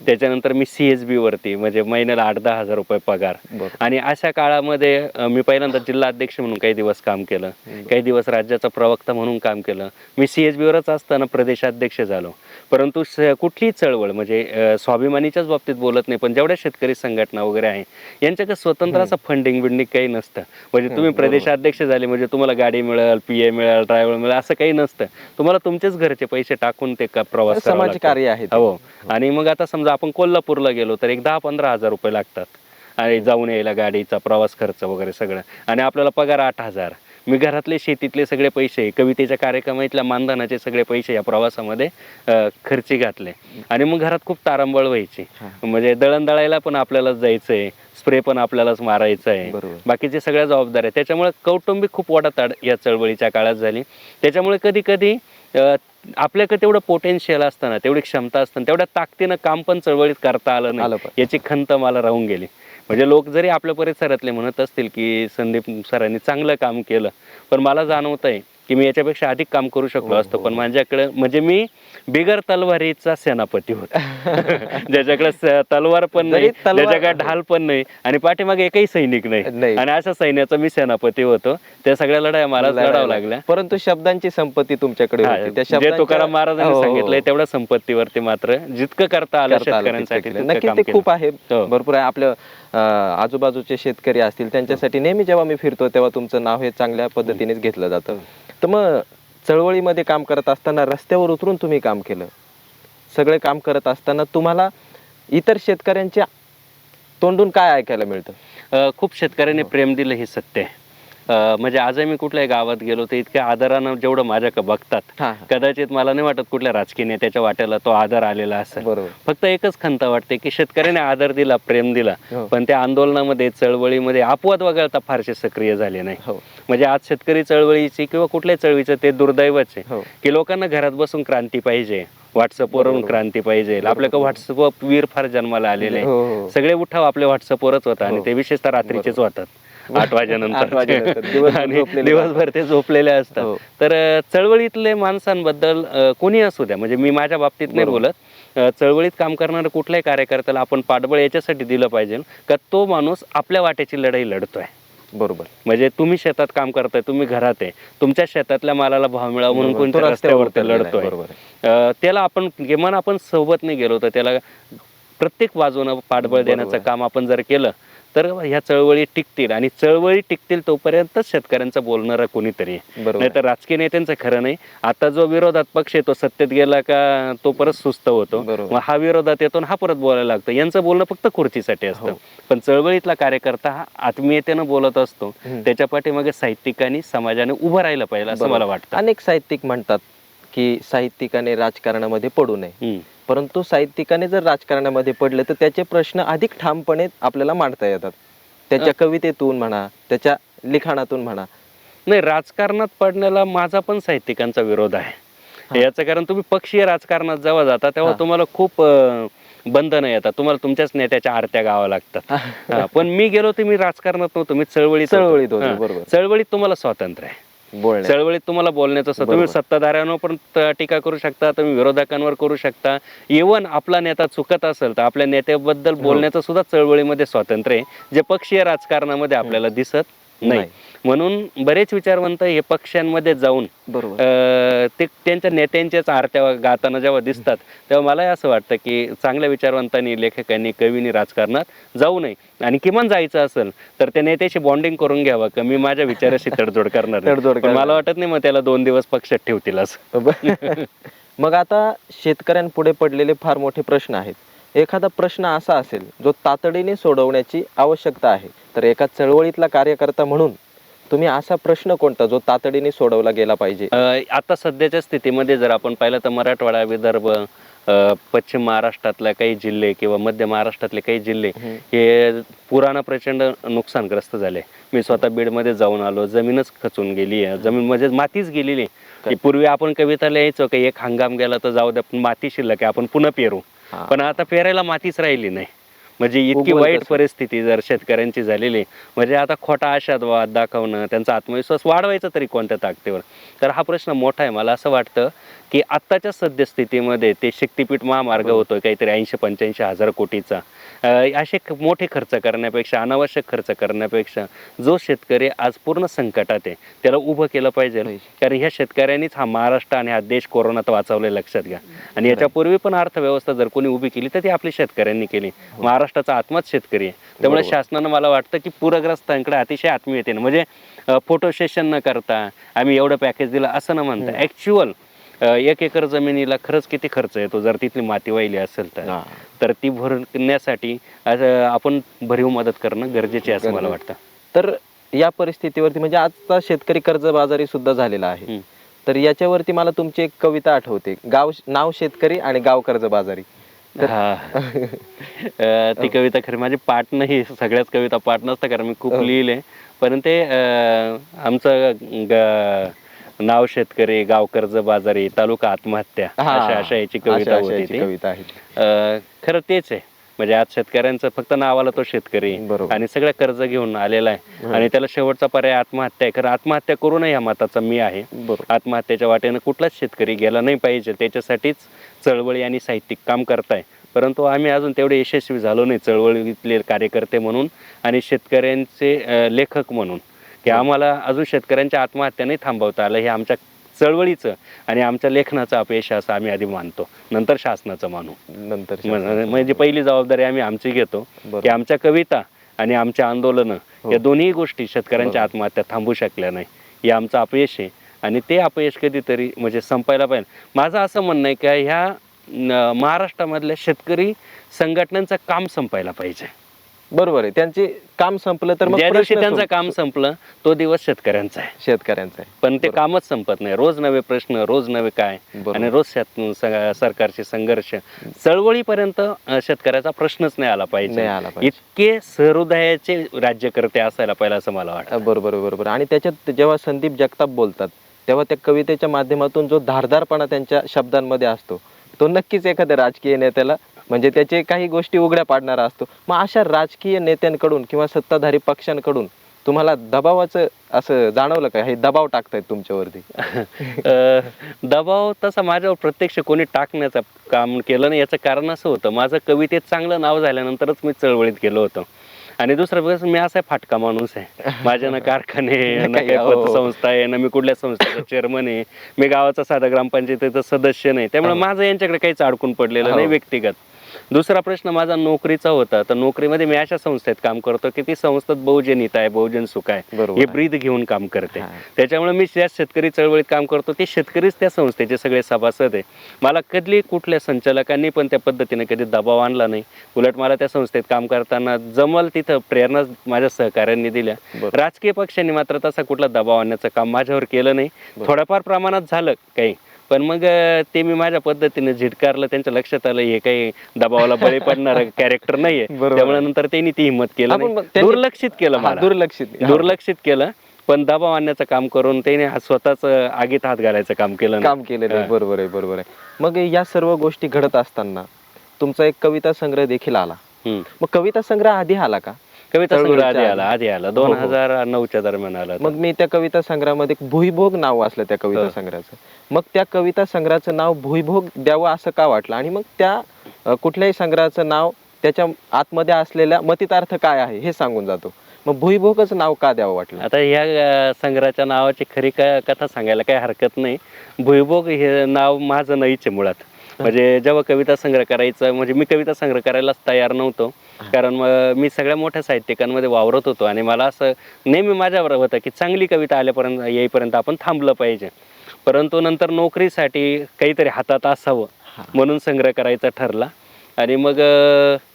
त्याच्यानंतर मी CSB वरती, म्हणजे महिन्याला 8-10 हजार रुपये पगार. बरोबर. आणि अशा काळामध्ये मी पहिल्यांदा जिल्हा अध्यक्ष म्हणून काही दिवस काम केलं, काही दिवस राज्याचा प्रवक्ता म्हणून काम केलं. मी CSB वरच असताना प्रदेशाध्यक्ष झालो. परंतु कुठलीही चळवळ म्हणजे स्वाभिमानीच्याच बाबतीत बोलत नाही, पण जेवढ्या शेतकरी संघटना वगैरे आहे यांच्याकडे स्वतंत्र असं फंडिंग बिंडिंग काही नसतं. म्हणजे तुम्ही प्रदेशाध्यक्ष झाले म्हणजे तुम्हाला गाडी मिळेल, PA मिळेल, ड्रायव्हर मिळेल असं काही नसतं. तुम्हाला तुमचेच घरचे पैसे टाकून ते प्रवास करावा लागतो. समाजकार्य आहे ते. हो. आणि मग आता समजा आपण कोल्हापूरला गेलो तर एक 10-15 हजार रुपये लागतात आणि जाऊन यायला, गाडीचा प्रवास खर्च वगैरे सगळं, आणि आपल्याला पगार 8,000. मी घरातले शेतीतले सगळे पैसे, कवितेच्या कार्यक्रमातल्या मानधनाचे सगळे पैसे या प्रवासामध्ये खर्ची घातले. आणि मग घरात खूप तारांबळ व्हायची. म्हणजे दळण दळायला पण आपल्यालाच जायचंय, स्प्रे पण आपल्यालाच मारायचा आहे, बाकीचे सगळ्या जबाबदाऱ्या. त्याच्यामुळे कौटुंबिक खूप वाढत या चळवळीच्या काळात झाली. त्याच्यामुळे कधी कधी आपल्याकडे तेवढं पोटेन्शियल असताना, तेवढी क्षमता असताना, तेवढ्या ताकदीनं काम पण चळवळीत करता आलं नाही, याची खंत मला राहून गेली. म्हणजे लोक जरी आपल्या परिसरातले म्हणत असतील की संदीप सरांनी चांगलं काम केलं, पण मला जाणवत आहे की मी याच्यापेक्षा अधिक काम करू शकलो असतो. पण माझ्याकडे म्हणजे मी बिगर तलवारीचा सेनापती होता. ज्याच्याकडे तलवार पण नाही, ज्याच्याकडे ढाल पण नाही, आणि पाठीमागे एकही सैनिक नाही, आणि अशा सैन्याचा मी सेनापती होतो. त्या सगळ्या लढाया मला लढावं लागल्या. परंतु शभदांची संपत्ती तुमच्याकडे होती. जे तुकाराम महाराजांनी सांगितलंय तेवढ्या संपत्तीवरती मात्र जितकं करता आलं शेतकऱ्यांसाठी नक्कीच ते खूप आहे, भरपूर आहे. आपल्या आजूबाजूचे शेतकरी असतील त्यांच्यासाठी नेहमी जेव्हा मी फिरतो तेव्हा तुमचं नाव हे चांगल्या पद्धतीनेच घेतलं जातं. तर मग चळवळीमध्ये काम करत असताना रस्त्यावर उतरून तुम्ही काम केलं, सगळे काम करत असताना तुम्हाला इतर शेतकऱ्यांच्या तोंडून काय ऐकायला मिळतं? खूप शेतकऱ्यांनी प्रेम दिलं हे सत्य आहे. म्हणजे आजही मी कुठल्याही गावात गेलो तर इतक्या आदरानं जेवढं माझ्याकडे बघतात, कदाचित मला नाही वाटत कुठल्या राजकीय नेत्याच्या वाट्याला तो आदर आलेला असेल. फक्त एकच खंत वाटते की शेतकऱ्याने आदर दिला, प्रेम दिला, पण त्या आंदोलनामध्ये, चळवळीमध्ये अपवाद वगळता फारसे सक्रिय झाले नाही. म्हणजे आज शेतकरी चळवळीची किंवा कुठल्याही चळवळीचं ते दुर्दैवच आहे की लोकांना घरात बसून क्रांती पाहिजे, व्हॉट्सअपवरून क्रांती पाहिजे. आपल्याकडे व्हॉट्सअप वीर फार जन्माला आलेले, सगळे उठाव आपले व्हॉट्सअपवरच होता, आणि ते विशेषतः रात्रीचेच होतात 8 वाजेनंतर, आणि दिवसभर ते झोपलेले असतात. तर चळवळीतले माणसांबद्दल कोणी असू द्या, म्हणजे मी माझ्या बाबतीत नाही बोलत, चळवळीत काम करणाऱ्या कुठल्याही कार्यकर्त्याला आपण पाठबळ याच्यासाठी दिलं पाहिजे का तो माणूस आपल्या वाट्याची लढाई लढतोय. बरोबर. म्हणजे तुम्ही शेतात काम करताय, तुम्ही घरात आहे, तुमच्या शेतातल्या मालाला भाव मिळावा म्हणून कोणत्या रस्त्यावरती लढतोय, त्याला आपण किमान आपण सोबत नाही गेलो तर त्याला प्रत्येक बाजूनं पाठबळ देण्याचं काम आपण जर केलं तर ह्या चळवळी टिकतील. आणि चळवळी टिकतील तोपर्यंत शेतकऱ्यांचं बोलणारा कोणीतरी, नाही तर राजकीय नेत्यांचं खरं नाही. आता जो विरोधात पक्ष आहे तो सत्तेत गेला का तो परत सुस्त होतो, मग हा विरोधात येतो हा परत बोलायला लागतो. यांचं बोलणं फक्त खुर्चीसाठी असतं. पण चळवळीतला कार्यकर्ता हा आत्मीयतेनं बोलत असतो. त्याच्या पाठीमागे साहित्यिकांनी, समाजाने उभं राहिलं पाहिजे असं मला वाटतं. अनेक साहित्यिक म्हणतात की साहित्यिकाने राजकारणामध्ये पडू नये, परंतु साहित्यिकाने जर राजकारणामध्ये पडले तर त्याचे प्रश्न अधिक ठामपणे आपल्याला मांडता येतात, त्याच्या कवितेतून म्हणा, त्याच्या लिखाणातून म्हणा. नाही, राजकारणात पडण्याला माझा पण साहित्यिकांचा विरोध आहे. याचं कारण तुम्ही पक्षीय राजकारणात जेव्हा जाता तेव्हा तुम्हाला खूप बंधनं येतात, तुम्हाला तुमच्याच नेत्याच्या आरत्या गावा लागतात. पण मी गेलो तर मी राजकारणात नव्हतो, मी चळवळीत. चळवळीत तुम्हाला स्वातंत्र्य आहे, चळवळीत तुम्हाला बोलण्याचं असतं. तुम्ही सत्ताधाऱ्यांवर पण टीका करू शकता, तुम्ही विरोधकांवर करू शकता. इव्हन आपला नेता चुकत असेल तर आपल्या नेत्याबद्दल बोलण्याचं सुद्धा चळवळीमध्ये स्वातंत्र्य आहे, जे पक्षीय राजकारणामध्ये आपल्याला दिसत नाही. म्हणून बरेच विचारवंत हे पक्षांमध्ये जाऊन ते त्यांच्या नेत्यांच्याच आरत्या गाताना जेव्हा दिसतात तेव्हा मला असं वाटतं की चांगल्या विचारवंतांनी, लेखकांनी, कवींनी राजकारणात जाऊ नये. आणि किमान जायचं असेल तर त्या नेत्याशी बॉन्डिंग करून घ्यावं का मी माझ्या विचाराशी तडजोड करणार. मला वाटत नाही मग त्याला 2 दिवस पक्षात ठेवतील असं. मग आता शेतकऱ्यांपुढे पडलेले फार मोठे प्रश्न आहेत. एखादा प्रश्न असा असेल जो तातडीने सोडवण्याची आवश्यकता आहे, तर एका चळवळीतला कार्यकर्ता म्हणून तुम्ही असा प्रश्न कोणता जो तातडीने सोडवला गेला पाहिजे? आता सध्याच्या स्थितीमध्ये जर आपण पाहिलं तर मराठवाडा, विदर्भ, पश्चिम महाराष्ट्रातल्या काही जिल्हे किंवा मध्य महाराष्ट्रातले काही जिल्हे हे पुरानं प्रचंड नुकसानग्रस्त झाले. मी स्वतः बीडमध्ये जाऊन आलो, जमीनच खचून गेली आहे, जमीन म्हणजे मातीच गेलेली. पूर्वी आपण कविता लिहायचो की एक हंगाम गेला तर जाऊ द्या, माती शिल्लक आहे, आपण पुन्हा पेरू. पण आता पेरायला मातीच राहिली नाही. म्हणजे इतकी उगवल वाईट कसं? परिस्थिती जर शेतकऱ्यांची झालेली, म्हणजे आता खोटा आशावाद दाखवणं, त्यांचा आत्मविश्वास वाढवायचा तरी कोणत्या ताकदीवर? तर हा प्रश्न मोठा आहे. मला असं वाटतं की आत्ताच्या सद्यस्थितीमध्ये ते शक्तीपीठ महामार्ग बरोबर. होतोय काहीतरी 80-85 हजार कोटीचा. असे मोठे खर्च करण्यापेक्षा, अनावश्यक खर्च करण्यापेक्षा जो शेतकरी आज पूर्ण संकटात आहे त्याला उभं केलं पाहिजे. कारण ह्या शेतकऱ्यांनीच हा महाराष्ट्र आणि हा देश कोरोनात वाचवले, लक्षात घ्या. आणि याच्यापूर्वी पण अर्थव्यवस्था जर कोणी उभी केली तर ती आपली शेतकऱ्यांनी केली. महाराष्ट्राचा आत्माच शेतकरी आहे. त्यामुळे बरोबर. शासनानं मला वाटतं की पूरग्रस्तांकडे अतिशय आत्मीयतेने, म्हणजे फोटो सेशन न करता आम्ही एवढं पॅकेज दिलं असं न म्हणता, ॲक्च्युअल 1 एकर जमिनीला खरंच किती खर्च येतो जर तिथली माती वाहिली असेल हा. तर ती भरण्यासाठी आपण भरीव मदत करणं गरजेचे आहे असं मला वाटतं. तर या परिस्थितीवरती म्हणजे आजचा शेतकरी कर्जबाजारी सुद्धा झालेला आहे. तर याच्यावरती मला तुमची एक कविता आठवते, नाव शेतकरी आणि गाव कर्जबाजारी. हा. ती कविता खरी माझी पाठ नाही, सगळ्याच कविता पाठ नसतं कारण मी खूप लिहिले, पण ते आमचं नाव शेतकरी, गाव कर्जबाजारी, तालुका आत्महत्या, अशा याची कविता होती ती. कविता आहे. खरं तेच आहे. म्हणजे आज शेतकऱ्यांचं फक्त नावाला तो शेतकरी आणि सगळं कर्ज घेऊन आलेला आहे आणि त्याला शेवटचा पर्याय आत्महत्या आहे. खरं आत्महत्या करू नये या मताचा मी आहे. आत्महत्येच्या वाटेनं कुठलाच शेतकरी गेला नाही पाहिजे, त्याच्यासाठीच चळवळी आणि साहित्यिक काम करताय. परंतु आम्ही अजून तेवढे यशस्वी झालो नाही चळवळीतले कार्यकर्ते म्हणून आणि शेतकऱ्यांचे लेखक म्हणून, की आम्हाला अजून शेतकऱ्यांच्या आत्महत्या नाही थांबवता आलं. हे आमच्या चळवळीचं आणि आमच्या लेखनाचं अपयश असं आम्ही आधी मानतो, नंतर शासनाचं मानू. म्हणजे पहिली जबाबदारी आम्ही आमची घेतो की आमच्या कविता आणि आमच्या आंदोलनं या दोन्ही गोष्टी शेतकऱ्यांच्या आत्महत्या थांबू शकल्या नाही, हे आमचं अपयश आहे आणि ते अपयश कधीतरी म्हणजे संपायला पाहिजे. माझं असं म्हणणं आहे की ह्या महाराष्ट्रामधल्या शेतकरी संघटनांचं काम संपायला पाहिजे. बरोबर आहे, त्यांचे काम संपलं तर मग ज्या दिवशी त्यांचं काम संपलं तो दिवस शेतकऱ्यांचा आहे. पण ते कामच संपत नाही. रोज नवे प्रश्न, रोज नवे काय, आणि रोज सरकारचे संघर्ष, चळवळीपर्यंत शेतकऱ्याचा प्रश्नच नाही आला पाहिजे. इतके सहृदयाचे राज्यकर्ते असायला पाहिजे असं मला वाटतं. बरोबर. आणि त्याच्यात जेव्हा संदीप जगताप बोलतात तेव्हा त्या कवितेच्या माध्यमातून जो धारदारपणा त्यांच्या शब्दांमध्ये असतो तो नक्कीच एखाद्या राजकीय नेत्याला म्हणजे त्याचे काही गोष्टी उघड्या पाडणारा असतो. मग अशा राजकीय नेत्यांकडून किंवा सत्ताधारी पक्षांकडून तुम्हाला दबावाचं असं जाणवलं का, हे दबाव टाकतायत तुमच्यावरती? दबाव तसा माझ्यावर प्रत्यक्ष कोणी टाकण्याचं काम केलं नाही. याचं कारण असं होतं, माझं कवितेत चांगलं नाव झाल्यानंतरच मी चळवळीत गेलो होतो. आणि दुसरं मी असा फाटका माणूस आहे. माझ्या ना कारखाने, ना काही पतसंस्था आहे, ना मी कुठल्या संस्थेचा चेअरमन आहे, मी गावाचा साधा ग्रामपंचायतीचा सदस्य नाही. त्यामुळे माझं यांच्याकडे काहीच अडकून पडलेलं नाही व्यक्तिगत. दुसरा प्रश्न माझा नोकरीचा होता. तर नोकरीमध्ये मी अशा संस्थेत काम करतो की ती संस्था बहुजन हित आहे, बहुजन सुख आहे, हे ब्रीद घेऊन काम करते. त्याच्यामुळे मी ज्या शेतकरी चळवळीत काम करतो ते शेतकरीच त्या संस्थेचे सगळे सभासद आहे. मला कधी कुठल्या संचालकांनी पण त्या पद्धतीने कधी दबाव आणला नाही. उलट मला त्या संस्थेत काम करताना जमल तिथं प्रेरणा माझ्या सहकाऱ्यांनी दिल्या. राजकीय पक्षांनी मात्र तसा कुठला दबाव आणण्याचं काम माझ्यावर केलं नाही. थोड्याफार प्रमाणात झालं काही, पण मग ते मी माझ्या पद्धतीने झिटकारलं. त्यांच्या लक्षात आलं हे काही दबावाला बळी पडणार कॅरेक्टर नाहीये. त्यामुळे नंतर त्यांनी ती हिंमत केलं नाही, दुर्लक्षित केलं मला, दुर्लक्षित केलं. पण दबाव आणण्याचं काम करून त्याने स्वतःच आगीत हात घालायचं काम केलं. बरोबर आहे. मग या सर्व गोष्टी घडत असताना तुमचा एक कविता संग्रह देखील आला. मग कविता संग्रह आधी आला का? कविता संग्रह आधी आला 2009च्या दरम्यान आला. मग मी त्या कविता संग्रहामध्ये भुईभोग नाव असलं त्या कविता संग्रहाचं. मग त्या कविता संग्रहाचं नाव भुईभोग द्यावं असं का वाटलं? आणि मग त्या कुठल्याही संग्रहाचं नाव त्याच्या आतमध्ये असलेल्या मतितार्थ काय आहे हे सांगून जातो. मग भुईभोगच नाव का द्यावं वाटलं? आता या संग्रहाच्या नावाची खरी कथा सांगायला काही हरकत नाही. भुईभोग हे नाव माझं नाहीच आहे मुळात. म्हणजे जेव्हा कविता संग्रह करायचं, म्हणजे मी कविता संग्रह करायलाच तयार नव्हतो. कारण मी सगळ्या मोठ्या साहित्यिकांमध्ये वावरत होतो आणि मला असं नेहमी माझ्यावर होतं की चांगली कविता येईपर्यंत आपण थांबलं पाहिजे. परंतु नंतर नोकरीसाठी काहीतरी हातात असावं म्हणून संग्रह करायचा ठरला. आणि मग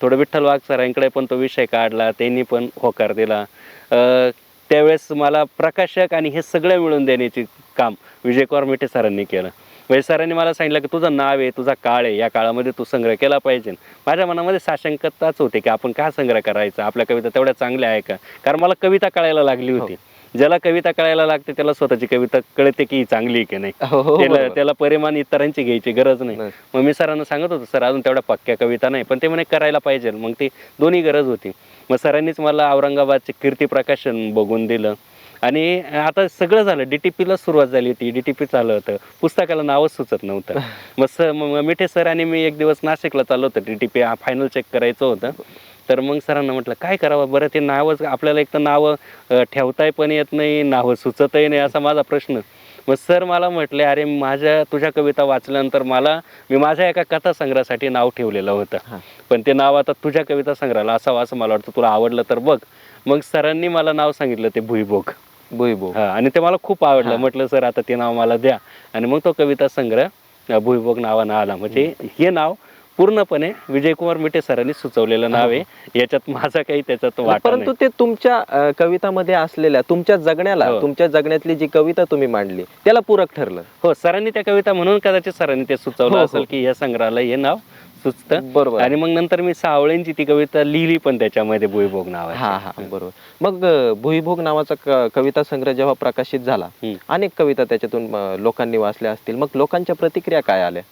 थोडं विठ्ठल वाघ सरांकडे पण तो विषय काढला, त्यांनी पण होकार दिला. त्यावेळेस मला प्रकाशक आणि हे सगळं मिळून देण्याचे काम विजय कॉर्मिटे सरांनी केलं. म्हणजे सरांनी मला सांगितलं की तुझं नाव आहे, तुझा काळ आहे, या काळामध्ये तू संग्रह केला पाहिजे. माझ्या मनामध्ये साशंकताच होते की आपण का संग्रह करायचा, आपल्या कविता तेवढ्या चांगल्या आहे का? कारण मला कविता कळायला लागली होती. ज्याला कविता कळायला लागते त्याला स्वतःची कविता कळते की ही चांगली आहे की नाही. हो, त्याला परिमाण इतरांची घ्यायची गरज नाही. मग मी सरांना सांगत होतो, सर अजून तेवढ्या पक्क्या कविता नाही, पण ते म्हणे करायला पाहिजे. मग ती दोन्ही गरज होती. मग सरांनीच मला औरंगाबादचे कीर्ती प्रकाशन बघून दिलं आणि आता सगळं झालं. DTPला सुरुवात झाली होती, DTP चालू होतं, पुस्तकाला नावच सुचत नव्हतं. मग मिठे सर आणि मी एक दिवस नाशिकला चाललो होतो, DTP फायनल चेक करायचं होतं. तर मग सरांना म्हटलं काय करावं बरं, ते नावच आपल्याला एक तर नावं ठेवताही पण येत नाही, नावं सुचतही नाही, असा माझा प्रश्न. मग सर मला म्हटले, अरे तुझ्या कविता वाचल्यानंतर मी माझ्या एका कथासंग्रहासाठी नाव ठेवलेलं होतं, पण ते नाव आता तुझ्या कविता संग्रहाला असावं असं मला वाटतं, तुला आवडलं तर बघ. मग सरांनी मला नाव सांगितलं ते भुईभोग. हा, आणि ते मला खूप आवडलं. म्हटलं सर आता ते नाव मला द्या, आणि मग तो कविता संग्रह भुईभोग नावानं आला. म्हणजे हे नाव पूर्णपणे विजयकुमार मिठे सरांनी सुचवलेलं नाव आहे, याच्यात माझा काही त्याच्यात वाटा नाही. परंतु ते तुमच्या कवितामध्ये असलेल्या तुमच्या जगण्याला, तुमच्या जगण्यातली जी कविता तुम्ही मांडली त्याला पूरक ठरलं. हो, सरांनी त्या कविता म्हणून कदाचित सरांनी ते सुचवलं असेल की या संग्रहाला हे नाव सुचतं. बरोबर. आणि मग नंतर मी सावळेंची ती कविता लिहिली पण त्याच्यामध्ये भुईभोग नावाची. हा, बरोबर. मग भुईभोग नावाचा कविता संग्रह जेव्हा प्रकाशित झाला, अनेक कविता त्याच्यातून लोकांनी वाचल्या असतील, मग लोकांच्या प्रतिक्रिया काय आल्या?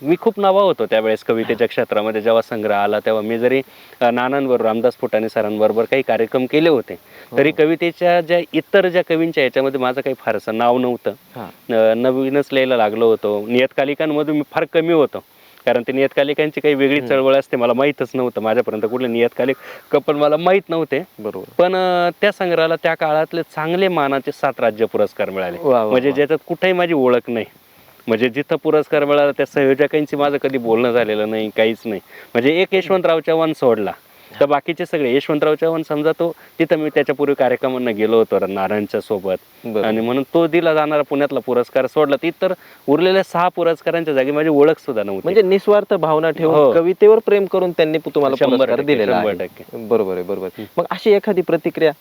मी खूप नवा होतो त्यावेळेस कवितेच्या क्षेत्रामध्ये. जेव्हा संग्रह आला तेव्हा मी जरी नानांबरोबर, रामदास फुटाणे सरांबरोबर काही कार्यक्रम केले होते, तरी कवितेच्या इतर ज्या कवींच्या याच्यामध्ये माझं काही फारसं नाव नव्हतं. नवीनच लिहायला लागलो होतो. नियतकालिकांमध्ये मी फार कमी होतो, कारण ते नियतकालिकांची काही वेगळी चळवळ असते, मला माहीतच नव्हतं. माझ्यापर्यंत कुठले नियतकालिक पण मला माहीत नव्हते. बरोबर. पण त्या संग्रहाला त्या काळातले चांगले मानाचे 7 राज्य पुरस्कार मिळाले. म्हणजे ज्याच्यात कुठेही माझी ओळख नाही. म्हणजे जिथं पुरस्कार मिळाला त्या संयोजकांची माझं कधी बोलणं झालेलं नाही, काहीच नाही. म्हणजे एक यशवंतराव चव्हाण सोडला तर बाकीचे सगळे. यशवंतराव चव्हाण समजा, तो तिथं मी त्याच्यापूर्वी कार्यक्रमांना गेलो होतो नारायणच्या सोबत, आणि म्हणून तो दिला जाणारा पुण्यातला पुरस्कार सोडला. ती तर उरलेल्या 6 पुरस्कारांच्या जागी माझी ओळख सुद्धा नव्हती. म्हणजे निस्वार्थ भावना ठेवून कवितेवर प्रेम करून त्यांनी तुम्हाला पुरस्कार दिलेला आहे. 100%. बरोबर आहे, बरोबर. मग अशी एखादी प्रतिक्रिया?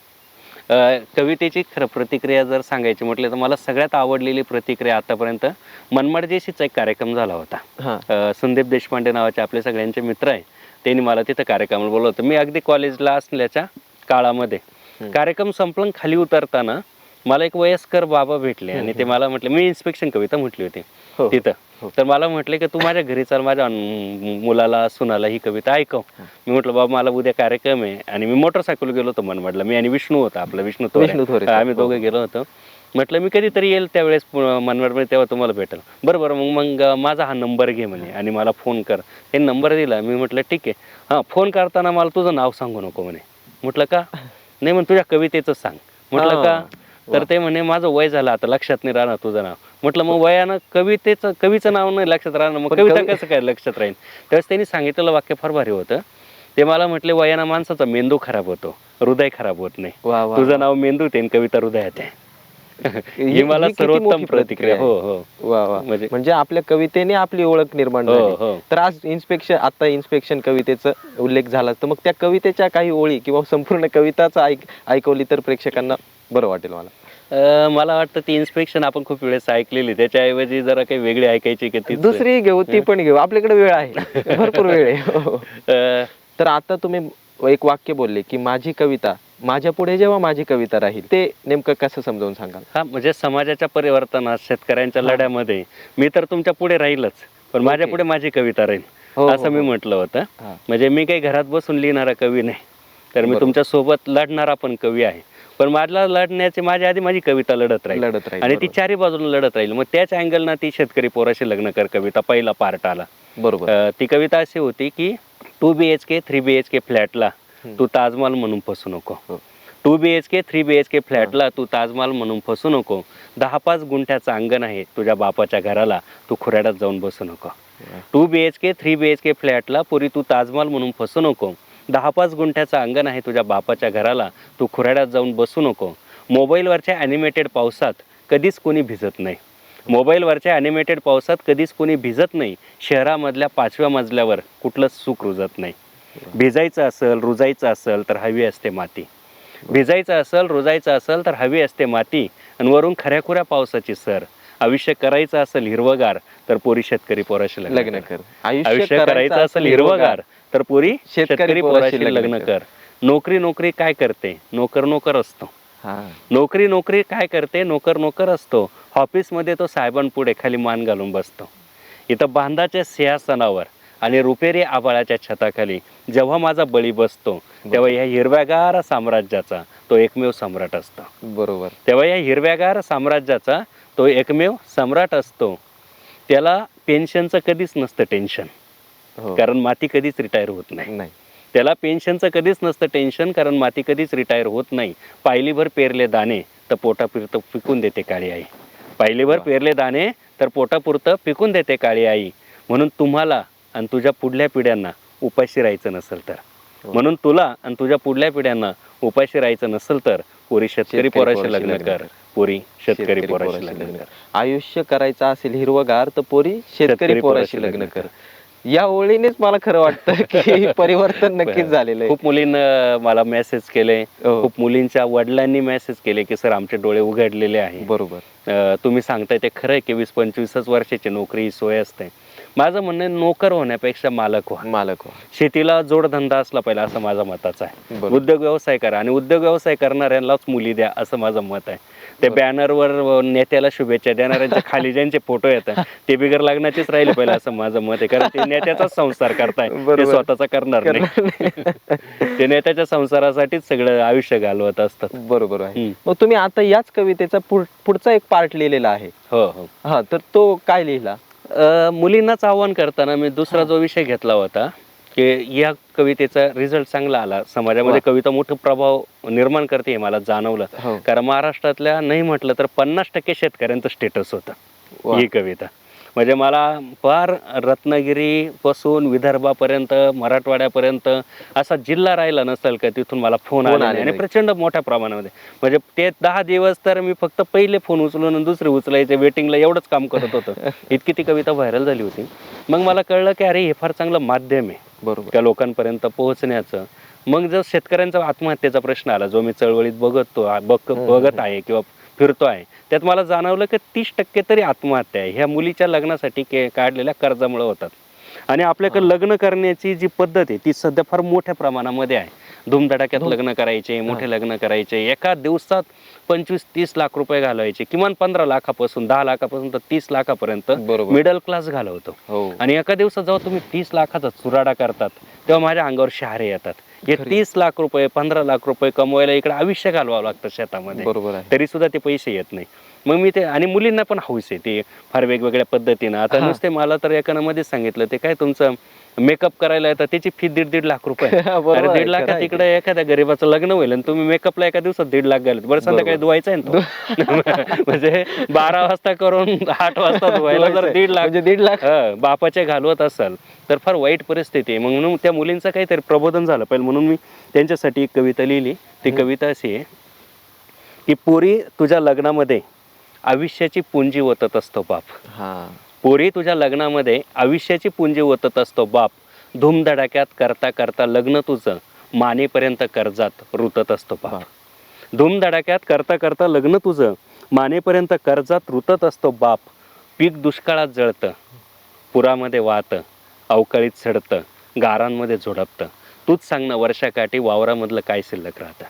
कवितेची खरं प्रतिक्रिया जर सांगायची म्हटलं तर मला सगळ्यात आवडलेली प्रतिक्रिया आतापर्यंत मनमाडजेशीचा एक कार्यक्रम झाला होता. संदीप देशपांडे नावाचे आपले सगळ्यांचे मित्र आहे, त्यांनी मला तिथं कार्यक्रमाला बोलवलं होतं. मी अगदी कॉलेजला असल्याच्या काळामध्ये कार्यक्रम संपलन खाली उतरताना मला एक वयस्कर बाबा भेटले आणि ते मला म्हटले, मी इन्स्पेक्शन कविता म्हटली होती तिथं, तर मला म्हटले की तू माझ्या घरी चाल, माझ्या मुलाला सुनाला ही कविता ऐकव. मी म्हटलं बाबा मला उद्या कार्यक्रम आहे, आणि मी मोटरसायकल गेलो होतो मनमाडला. मी आणि विष्णू होता, आपला विष्णू थोरे, आम्ही दोघे गेलो होतो. म्हटलं मी कधीतरी येईल त्यावेळेस मनमाडमध्ये, तेव्हा तुम्हाला भेटेल. बरं मग माझा हा नंबर घे म्हणे आणि मला फोन कर. हे नंबर दिला. मी म्हटलं ठीक आहे. हां, फोन करताना मला तुझं नाव सांगू नको म्हणे. म्हटलं का? नाही म्हणे तुझ्या कवितेचं सांग. म्हटलं का? तर ते म्हणे माझं वय झालं आता, लक्षात नाही राहणार तुझं नाव. म्हटलं मग वयानं कवीचं नाव नाही लक्षात राहणार, मग कविता कसं काय लक्षात राहील? त्यावेळेस त्यांनी सांगितलेलं वाक्य फार भारी होतं. ते मला म्हटले, वयानं माणसाचा मेंदू खराब होतो, हृदय खराब होत नाही. तुझं नाव मेंदूत आहे, कविता हृदयात आहे. ही मला सर्वोत्तम प्रतिक्रिया. हो. म्हणजे आपल्या कवितेने आपली ओळख निर्माण झाली. तर आज इन्स्पेक्शन कवितेचा उल्लेख झाला, तर मग त्या कवितेच्या काही ओळी किंवा संपूर्ण कविताच ऐकवली तर प्रेक्षकांना बरं वाटेल. मला वाटतं ती इन्स्पेक्शन आपण खूप वेळेस ऐकलेली, त्याच्याऐवजी जरा काही वेगळी ऐकायची की दुसरी घेऊ, ती पण घेऊ, आपल्याकडे वेळ आहे, भरपूर वेळ आहे. तर आता तुम्ही एक वाक्य बोलले की माझी कविता माझ्या पुढे जेव्हा माझी कविता राहील, ते नेमकं कसं समजावून सांगाल? हा, म्हणजे समाजाच्या परिवर्तनात, शेतकऱ्यांच्या लढ्यामध्ये मी तर तुमच्या पुढे राहीलच, पण माझ्या पुढे माझी कविता राहील असं मी म्हटलं होतं. म्हणजे मी काही घरात बसून लिहिणारा कवी नाही, तर मी तुमच्या सोबत लढणारा पण कवी आहे. पण मला लढण्याची माझ्या आधी माझी कविता लढत राहील आणि ती चारी बाजूला लढत राहील. मग त्याच अँगलनं ती शेतकरी पोराशी लग्न कर कविता पहिला पार्ट आला. बरोबर. ती कविता अशी होती की 2 BHK 3 BHK फ्लॅटला तू ताजमहल म्हणून फसू नको. 2 BHK 3 BHK फ्लॅटला तू ताजमहल म्हणून फसू नको. 10-5 गुंठ्याचं अंगण आहे तुझ्या बापाच्या घराला, तू खुराड्यात जाऊन बसू नको. 2 BHK 3 BHK फ्लॅटला पुरी तू ताजमहल म्हणून फसू नको. 10-5 गुंठ्याचं अंगण आहे तुझ्या बापाच्या घराला, तू खुराड्यात जाऊन बसू नको. मोबाईलवरच्या ॲनिमेटेड पावसात कधीच कोणी भिजत नाही. मोबाईलवरच्या ॲनिमेटेड पावसात कधीच कोणी भिजत नाही. शहरामधल्या 5व्या मजल्यावर कुठलंच सुख रुजत नाही. भिजायचं असेल, रुजायचं असेल तर हवी असते माती. भिजायचं असेल, रुजायचं असेल तर हवी असते माती, आणि वरून खऱ्याखुऱ्या पावसाची सर. आयुष्य करायचं असेल हिरवगार तर पोरी शेतकरी पोराशी लग्न कर. आयुष्य करायचं असेल हिरवगार तर पोरी शेतकरी पोराशी लग्न कर. नोकरी काय करते, नोकर असतो. हा नोकरी नोकरी काय करते, नोकर नोकर असतो, ऑफिसमध्ये तो साहेबांपुढे खाली मान घालून बसतो. इथं बांधाच्या सिंहासनावर आणि रुपेरी आभाळाच्या छताखाली जेव्हा माझा बळी बसतो, तेव्हा या हिरव्यागार साम्राज्याचा तो एकमेव सम्राट असतो. बरोबर. तेव्हा या हिरव्यागार साम्राज्याचा तो एकमेव सम्राट असतो. त्याला पेन्शनचं कधीच नसतं टेन्शन, हो. कारण माती कधीच रिटायर होत नाही. नाही. त्याला पेन्शनचं कधीच नसतं टेन्शन, कारण माती कधीच रिटायर होत नाही. पायलीभर पेरले दाणे तर पोटापुरतं पिकून देते काळी आई. पायलीभर पेरले दाणे तर पोटापुरतं पिकून देते काळी आई. म्हणून तुम्हाला आणि तुझ्या पुढल्या पिढ्यांना उपाशी राहायचं नसेल तर, म्हणून तुला आणि तुझ्या पुढल्या पिढ्यांना उपाशी राहायचं नसेल तर, पोरी शेतकरी पोराशी लग्न कर, पोरी शेतकरी पोराशी लग्न कर. आयुष्य करायचं असेल हिरवगार तर पोरी शेतकरी पोराशी लग्न कर. या ओळीनेच मला खरं वाटतं की परिवर्तन नक्कीच झालेलं आहे. खूप मुलींना मला मेसेज केले, खूप मुलींच्या वडिलांनी मेसेज केले की सर आमचे डोळे उघडलेले आहे. बरोबर. तुम्ही सांगताय ते खरं आहे की 20-25 वर्षाची नोकरी सोय असते. माझं म्हणणं आहे, नोकर होण्यापेक्षा मालक व्हा. मालक व्हा. शेतीला जोडधंदा असला पाहिजे असं माझं मताचं आहे. बरोबर. उद्योग व्यवसाय करा आणि उद्योग व्यवसाय करणाऱ्यांनाच मुली द्या असं माझं मत आहे. ते बॅनरवर नेत्याला शुभेच्छा देणाऱ्यांच्या खाली ज्यांचे फोटो येतात ते बिगर लग्नाचेच राहिले पाहिजे असं माझं मत आहे. कारण ते नेत्याचाच संसार करताय, ते स्वतःचा करणार नाही. ते नेत्याच्या संसारासाठीच सगळं आयुष्य घालवत असतात. बरोबर आहे. मग तुम्ही आता याच कवितेचा पुढचा एक पार्ट लिहिलेला आहे. हो हो. हा, तर तो काय लिहिला? मुलींनाच आव्हान करताना मी दुसरा जो विषय घेतला होता की या कवितेचा रिझल्ट चांगला आला, समाजामध्ये कविता मोठा प्रभाव निर्माण करते हे मला जाणवलं. कारण महाराष्ट्रातल्या नाही म्हटलं तर 50% शेतकऱ्यांचं स्टेटस होतं ही कविता. म्हणजे मला फार रत्नागिरी पासून विदर्भापर्यंत, मराठवाड्यापर्यंत असा जिल्हा राहिला नसेल का तिथून मला फोन आले आणि प्रचंड मोठ्या प्रमाणामध्ये. म्हणजे ते 10 दिवस तर मी फक्त पहिले फोन उचलून आणि दुसरे उचलायचे वेटिंगला एवढंच काम करत होतं. इतकी ती कविता व्हायरल झाली होती. मग मला कळलं की अरे हे फार चांगलं माध्यम आहे बरोबर त्या लोकांपर्यंत पोहोचण्याचं. मग जर शेतकऱ्यांचा आत्महत्येचा प्रश्न आला, जो मी चळवळीत बघत आहे किंवा फिरतो आहे, त्यात मला जाणवलं की 30% तरी आत्महत्या आहे ह्या मुलीच्या लग्नासाठी काढलेल्या कर्जामुळे होतात. आणि आपल्याकडे लग्न करण्याची जी पद्धत आहे ती सध्या फार मोठ्या प्रमाणामध्ये आहे. धूमधडाक्यात लग्न करायचे, मोठे लग्न करायचे, एका दिवसात 25-30 लाख रुपये घालवायचे, किमान 15 लाखापासून 10 लाखापासून तर 30 लाखापर्यंत मिडल क्लास घालवतो. आणि एका दिवसात जेव्हा तुम्ही 30 लाखाचा चुराडा करतात तेव्हा माझ्या अंगावर शहारे येतात. हे 30 लाख रुपये 15 लाख रुपये कमवायला इकडे आयुष्य घालवावं लागतं शेतामध्ये, तरी सुद्धा ते पैसे येत नाही. मग मी ते, आणि मुलींना पण हौस आहे ते फार वेगवेगळ्या पद्धतीनं. आता नुसते मला तर एकानं मध्येच सांगितलं ते काय तुमचं मेकअप करायला येतं त्याची फी 1.5 लाख रुपये. अरे 1.5 लाखात तिकडे एखाद्या गरीबाचं लग्न होईल आणि तुम्ही मेकअपला एका दिवसात 1.5 लाख घालत. बरं संध्याकाळी धुवायचा आहे ना तो म्हणजे 12 वाजता करून 8 वाजता धुवायला जर 1.5 लाख बापाचे घालवत असाल तर फार वाईट परिस्थिती आहे. म्हणून त्या मुलींचं काहीतरी प्रबोधन झालं पाहिजे म्हणून मी त्यांच्यासाठी एक कविता लिहिली. ती कविता अशी आहे की पोरी तुझ्या लग्नामध्ये आयुष्याची पुंजी ओतत असतो बाप. पोरी तुझ्या लग्नामध्ये आयुष्याची पुंजी ओतत असतो बाप. धूमधडाक्यात करता करता लग्न तुझं मानेपर्यंत कर्जात रुतत असतो बाप. धूमधडाक्यात करता करता लग्न तुझं मानेपर्यंत कर्जात रुतत असतो बाप. पीक दुष्काळात जळतं, पुरामध्ये वाहतं, अवकाळीत सडतं, गारांमध्ये झोडपतं. तूच सांग ना वर्षाकाठी वावरामधलं काय शिल्लक राहतं.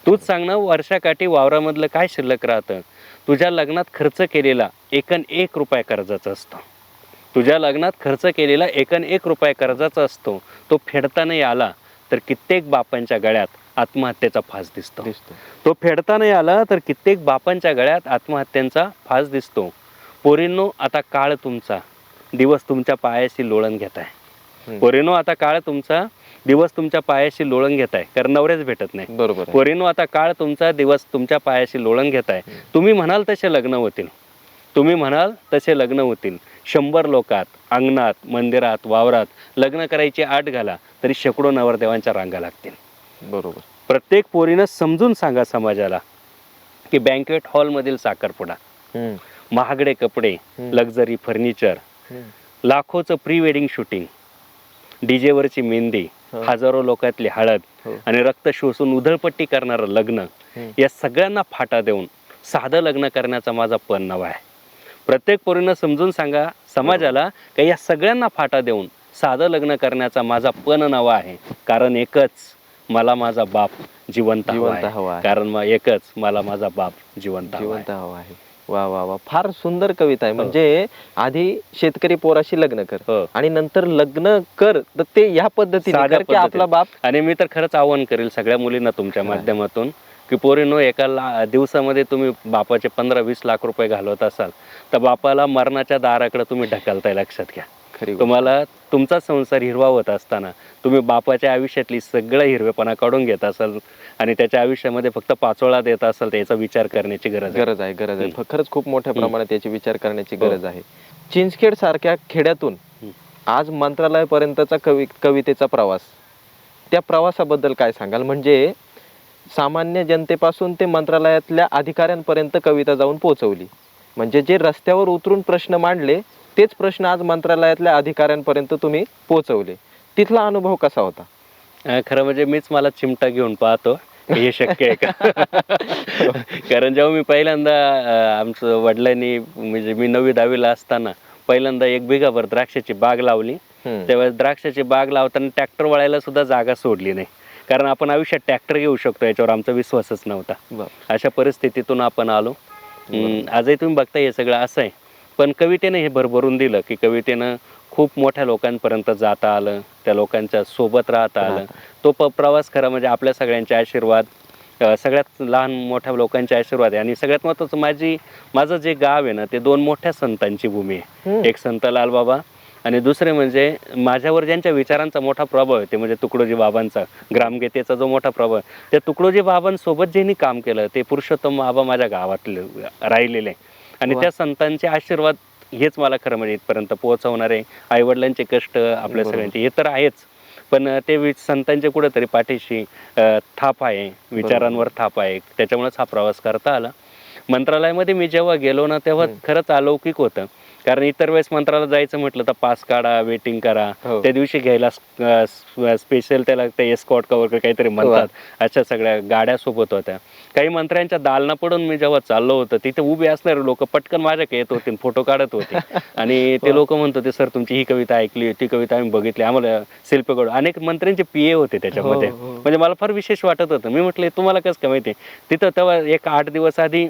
तूच सांग ना वर्षाकाठी वावरामधलं काय शिल्लक राहतं. तुझ्या लग्नात खर्च केलेला 1 रुपया कर्जाचा असतो. तुझ्या लग्नात खर्च केलेला 1 रुपया कर्जाचा असतो. तो फेडता नाही आला तर कित्येक बापांच्या गळ्यात आत्महत्येचा फास दिसतो. तो फेडता नाही आला तर कित्येक बापांच्या गळ्यात आत्महत्यांचा फास दिसतो. पोरींनो आता काळ तुमचा, दिवस तुमच्या पायाशी लोळण घेत आहे. पोरींनो आता काळ तुमचा, दिवस तुमच्या पायाशी लोळण घेत आहे, कारण नवरेच भेटत नाही. बरोबर. पोरींनो आता काळ तुमचा, दिवस तुमच्या पायाशी लोळण घेत आहे. तुम्ही म्हणाल तसे लग्न होतील, तुम्ही म्हणाल तसे लग्न होतील. 100 लोकात, अंगणात, मंदिरात, वावरात लग्न करायची आट घाला तरी शेकडो नवरदेवांच्या रांगा लागतील. बरोबर. प्रत्येक पोरीनं समजून सांगा समाजाला की बँकेट हॉलमधील साखरपुडा, महागडे कपडे, लक्झरी फर्निचर, लाखोचं प्री वेडिंग शूटिंग, डीजेवरची मेहंदी, हजारो लोकातली हळद आणि रक्त शोषून उधळपट्टी करणारं लग्न, या सगळ्यांना फाटा देऊन साधं लग्न करण्याचा माझा पण नवा आहे. प्रत्येक पोरीनं समजून सांगा समाजाला की या सगळ्यांना फाटा देऊन साधं लग्न करण्याचा माझा पण नवा आहे. कारण एकच, मला माझा बाप जिवंत जिवंत हवा हवा आहे. आहे. कारण मग एकच, मला माझा बाप जिवंत हवा जिवंत आहे. हवा आहे. वा वा वा, फार सुंदर कविता आहे. म्हणजे आधी शेतकरी पोराशी लग्न कर हो. आणि नंतर लग्न कर तर ते ह्या पद्धतीने साध्या कर की आपला पद्धतीने. बाप. आणि मी तर खरंच आवाहन करेल सगळ्या मुलींना तुमच्या खरं आहे. माध्यमातून, की पोरींनो, एका दिवसामध्ये तुम्ही बापाचे 15-20 लाख रुपये घालवत असाल तर बापाला मरणाच्या दाराकडे तुम्ही ढकलताय, लक्षात घ्या. खरी गोष्ट. तुम्हाला तुमचा संसार हिरवा होत असताना तुम्ही बापाच्या आयुष्यातली सगळं हिरवेपणा काढून घेत असाल आणि त्याच्या आयुष्यामध्ये फक्त पाचोळा देत असाल, तर याचा विचार करण्याची गरज आहे. गरज आहे. खरंच खूप मोठ्या प्रमाणात याची विचार करण्याची हो. गरज आहे. चिंचखेड सारख्या खेड्यातून आज मंत्रालयापर्यंतचा कवितेचा प्रवास, त्या प्रवासाबद्दल काय सांगाल? म्हणजे सामान्य जनतेपासून ते मंत्रालयातल्या अधिकाऱ्यांपर्यंत कविता जाऊन पोहोचवली. म्हणजे जे रस्त्यावर उतरून प्रश्न मांडले तेच प्रश्न आज मंत्रालयातल्या अधिकाऱ्यांपर्यंत तुम्ही पोहोचवले. तिथला अनुभव कसा होता? खरं म्हणजे मीच मला चिमटा घेऊन पाहतो की हे शक्य आहे का. कारण जेव्हा मी पहिल्यांदा आमचं वडिलांनी, म्हणजे मी 9वी-10वीला असताना पहिल्यांदा 1 बिघाभर द्राक्षाची बाग लावली. तेव्हा द्राक्षाची बाग लावताना ट्रॅक्टर वळायला सुद्धा जागा सोडली नाही, कारण आपण आयुष्यात ट्रॅक्टर घेऊ शकतो याच्यावर आमचा विश्वासच नव्हता. अशा परिस्थितीतून आपण आलो. आजही तुम्ही बघता हे सगळं असं आहे. पण कवितेने हे भरभरून दिलं की कवितेनं खूप मोठ्या लोकांपर्यंत जाता आलं, त्या लोकांच्या सोबत राहता आलं. तो प्रवास खरा म्हणजे आपल्या सगळ्यांचे आशीर्वाद, सगळ्यात लहान मोठ्या लोकांचे आशीर्वाद आहे. आणि सगळ्यात महत्त्वाचं, माझं जे गाव आहे ना, ते 2 मोठ्या संतांची भूमी आहे. एक संत लालबाबा आणि दुसरे म्हणजे माझ्यावर ज्यांच्या विचारांचा मोठा प्रभाव आहे ते म्हणजे तुकडोजी बाबांचा, ग्रामगीतेचा जो मोठा प्रभाव आहे, त्या तुकडोजी बाबांसोबत ज्यांनी काम केलं ते पुरुषोत्तम बाबा माझ्या गावातले राहिलेले. आणि त्या संतांचे आशीर्वाद हेच मला खरं म्हणजे इथपर्यंत पोहोचवणारे. आईवडिलांचे कष्ट आपल्या सगळ्यांचे हे तर आहेच, पण ते संतांच्या कुठेतरी पाठीशी थाप आहे, विचारांवर थाप आहे. त्याच्यामुळेच हा प्रवास करता आला. मंत्रालयामध्ये मी जेव्हा गेलो ना, तेव्हा खरंच अलौकिक होतं. कारण इतर वेळेस मंत्रालयात जायचं म्हटलं तर पास काढा, वेटिंग करा, त्या दिवशी घ्यायला स्पेशल त्याला ते एस्कॉर्ट का वगैरे काहीतरी म्हणतात, अशा सगळ्या गाड्या सोबत होत्या. काही मंत्र्यांच्या दालनापडून मी जेव्हा चाललो होतो तिथे उभे असणारे लोक पटकन माझ्याकडे येत होते, फोटो काढत होते. आणि ते लोक म्हणत होते, सर तुमची ही कविता ऐकली, ती कविता आम्ही बघितली, आम्हाला शिल्पगड. अनेक मंत्र्यांचे PA होते त्याच्यामध्ये. म्हणजे मला फार विशेष वाटत होतं. मी म्हटलं तुम्हाला कसं काय माहिती? तिथं तेव्हा एक 8 दिवस आधी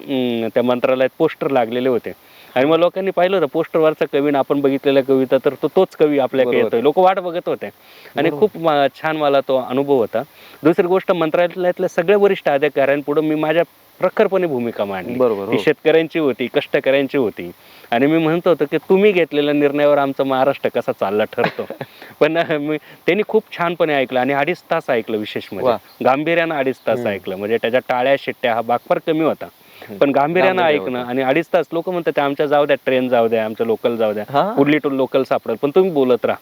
त्या मंत्रालयात पोस्टर लागलेले होते आणि मग लोकांनी पाहिलं होतं पोस्टरवरचा कवी ना आपण बघितलेला कविता, तर तोच कवी आपल्याकडे येतोय. लोक वाट बघत होते आणि खूप छान मला तो अनुभव होता. दुसरी गोष्ट, मंत्रालयातल्या सगळ्या वरिष्ठ अधिकाऱ्यांपुढे मी माझ्या प्रखरपणे भूमिका मांडली. ही शेतकऱ्यांची होती, कष्टकऱ्यांची होती. आणि मी म्हणतो होतो की तुम्ही घेतलेल्या निर्णयावर आमचा महाराष्ट्र कसा चालला ठरतो. पण त्यांनी खूप छानपणे ऐकलं आणि 2.5 तास ऐकलं. विशेष म्हणजे गांभीर्यानं 2.5 तास ऐकलं. म्हणजे त्याच्या टाळ्या शिट्ट्या हा भाग फार कमी होता, पण गांभीर्यानं ऐकणं. आणि 2.5 तास लोक म्हणतात आमच्या जाऊ द्या, ट्रेन जाऊ द्या, आमच्या लोकल जाऊ द्या, कुठली लोकल सापडेल, पण तुम्ही बोलत राहा.